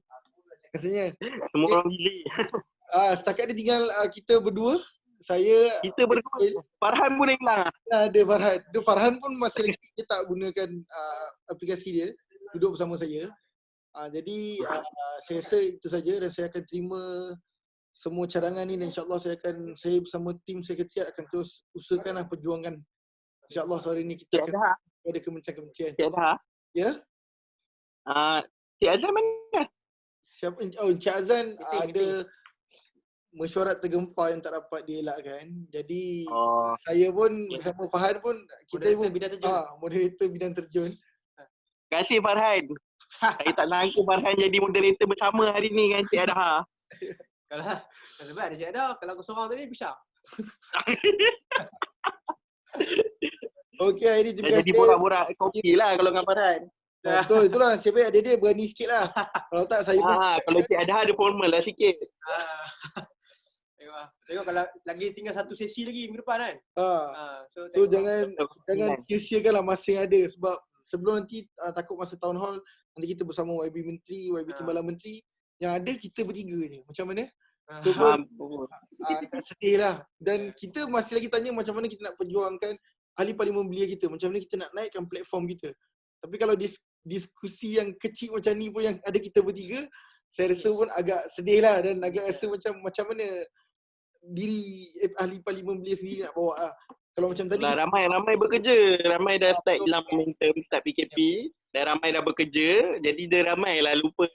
Rasanya. Semua orang gili. Setakat ni tinggal kita berdua. Kita berdua. Farhan pun hilang. Ada Farhan. Farhan pun masih lagi dia tak gunakan aplikasi dia. Duduk bersama saya. Jadi saya rasa itu saja, dan saya akan terima semua cadangan ni, dan insyaAllah saya bersama tim sekretariat akan terus usahakanlah perjuangan. InsyaAllah sore ni kita akan ada kementerian-kementerian. Cik Azhar? Ya? Cik Azhar mana? Siapa? Encik Azan ada mesyuarat tergempar yang tak dapat dielakkan. Jadi saya pun bersama Farhan pun kita pun moderator bidang terjun. Terima kasih Farhan. Saya tak sangka Farhan jadi moderator bersama hari ni dengan Cik Adha. Kalau sebab ada Cik Adha, kalau aku seorang tadi pisang. Okey, Aidi, terima kasih. Jadi borak-borak kopi lah kalau dengan Farhan. Betul, itulah. Saya baik dia berani sikit lah. Kalau tak saya pun. Kalau Cik Adha ada formal lah sikit. Tengok kalau lagi tinggal satu sesi lagi minggu depan kan. So jangan sia-siakanlah masa yang ada, sebab sebelum nanti takut masa town hall nanti kita bersama YB Menteri, YB Timbalan Menteri, yang ada kita bertiga je. Macam mana? So sedih lah. Dan kita masih lagi tanya macam mana kita nak perjuangkan ahli parlimen belia kita, macam mana kita nak naikkan platform kita. Tapi kalau diskusi yang kecil macam ni pun yang ada kita bertiga, saya rasa pun agak sedih lah, dan agak rasa macam mana diri ahli parlimen belia sendiri nak bawa lah. Kalau macam tadi ramai bekerja, ramai dah start hilang momentum, start PKP, dan ramai dah bekerja, jadi dia ramai lah lupa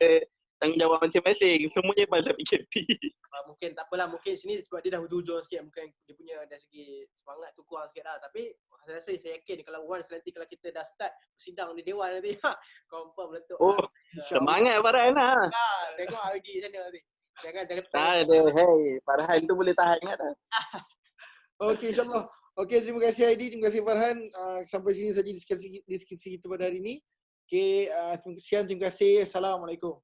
tanggungjawab masing-masing, semuanya pasal PKP. Mungkin tak apalah, mungkin sini sebab dia dah hujung-hujung sikit, mungkin dia punya dari segi semangat tu kurang sikit lah. Tapi saya yakin kalau once nanti kalau kita dah start bersidang di Dewan nanti, confirm meletup. Semangat Farhan lah. Tengok ID sana nanti. Jangan Farhan tu boleh tahan kan. Okey, insyaAllah. Okey, terima kasih Aidi, terima kasih Farhan. Sampai sini saja diskusi kita pada hari ini. Okey, sekian, terima kasih. Assalamualaikum.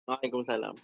Waalaikumsalam.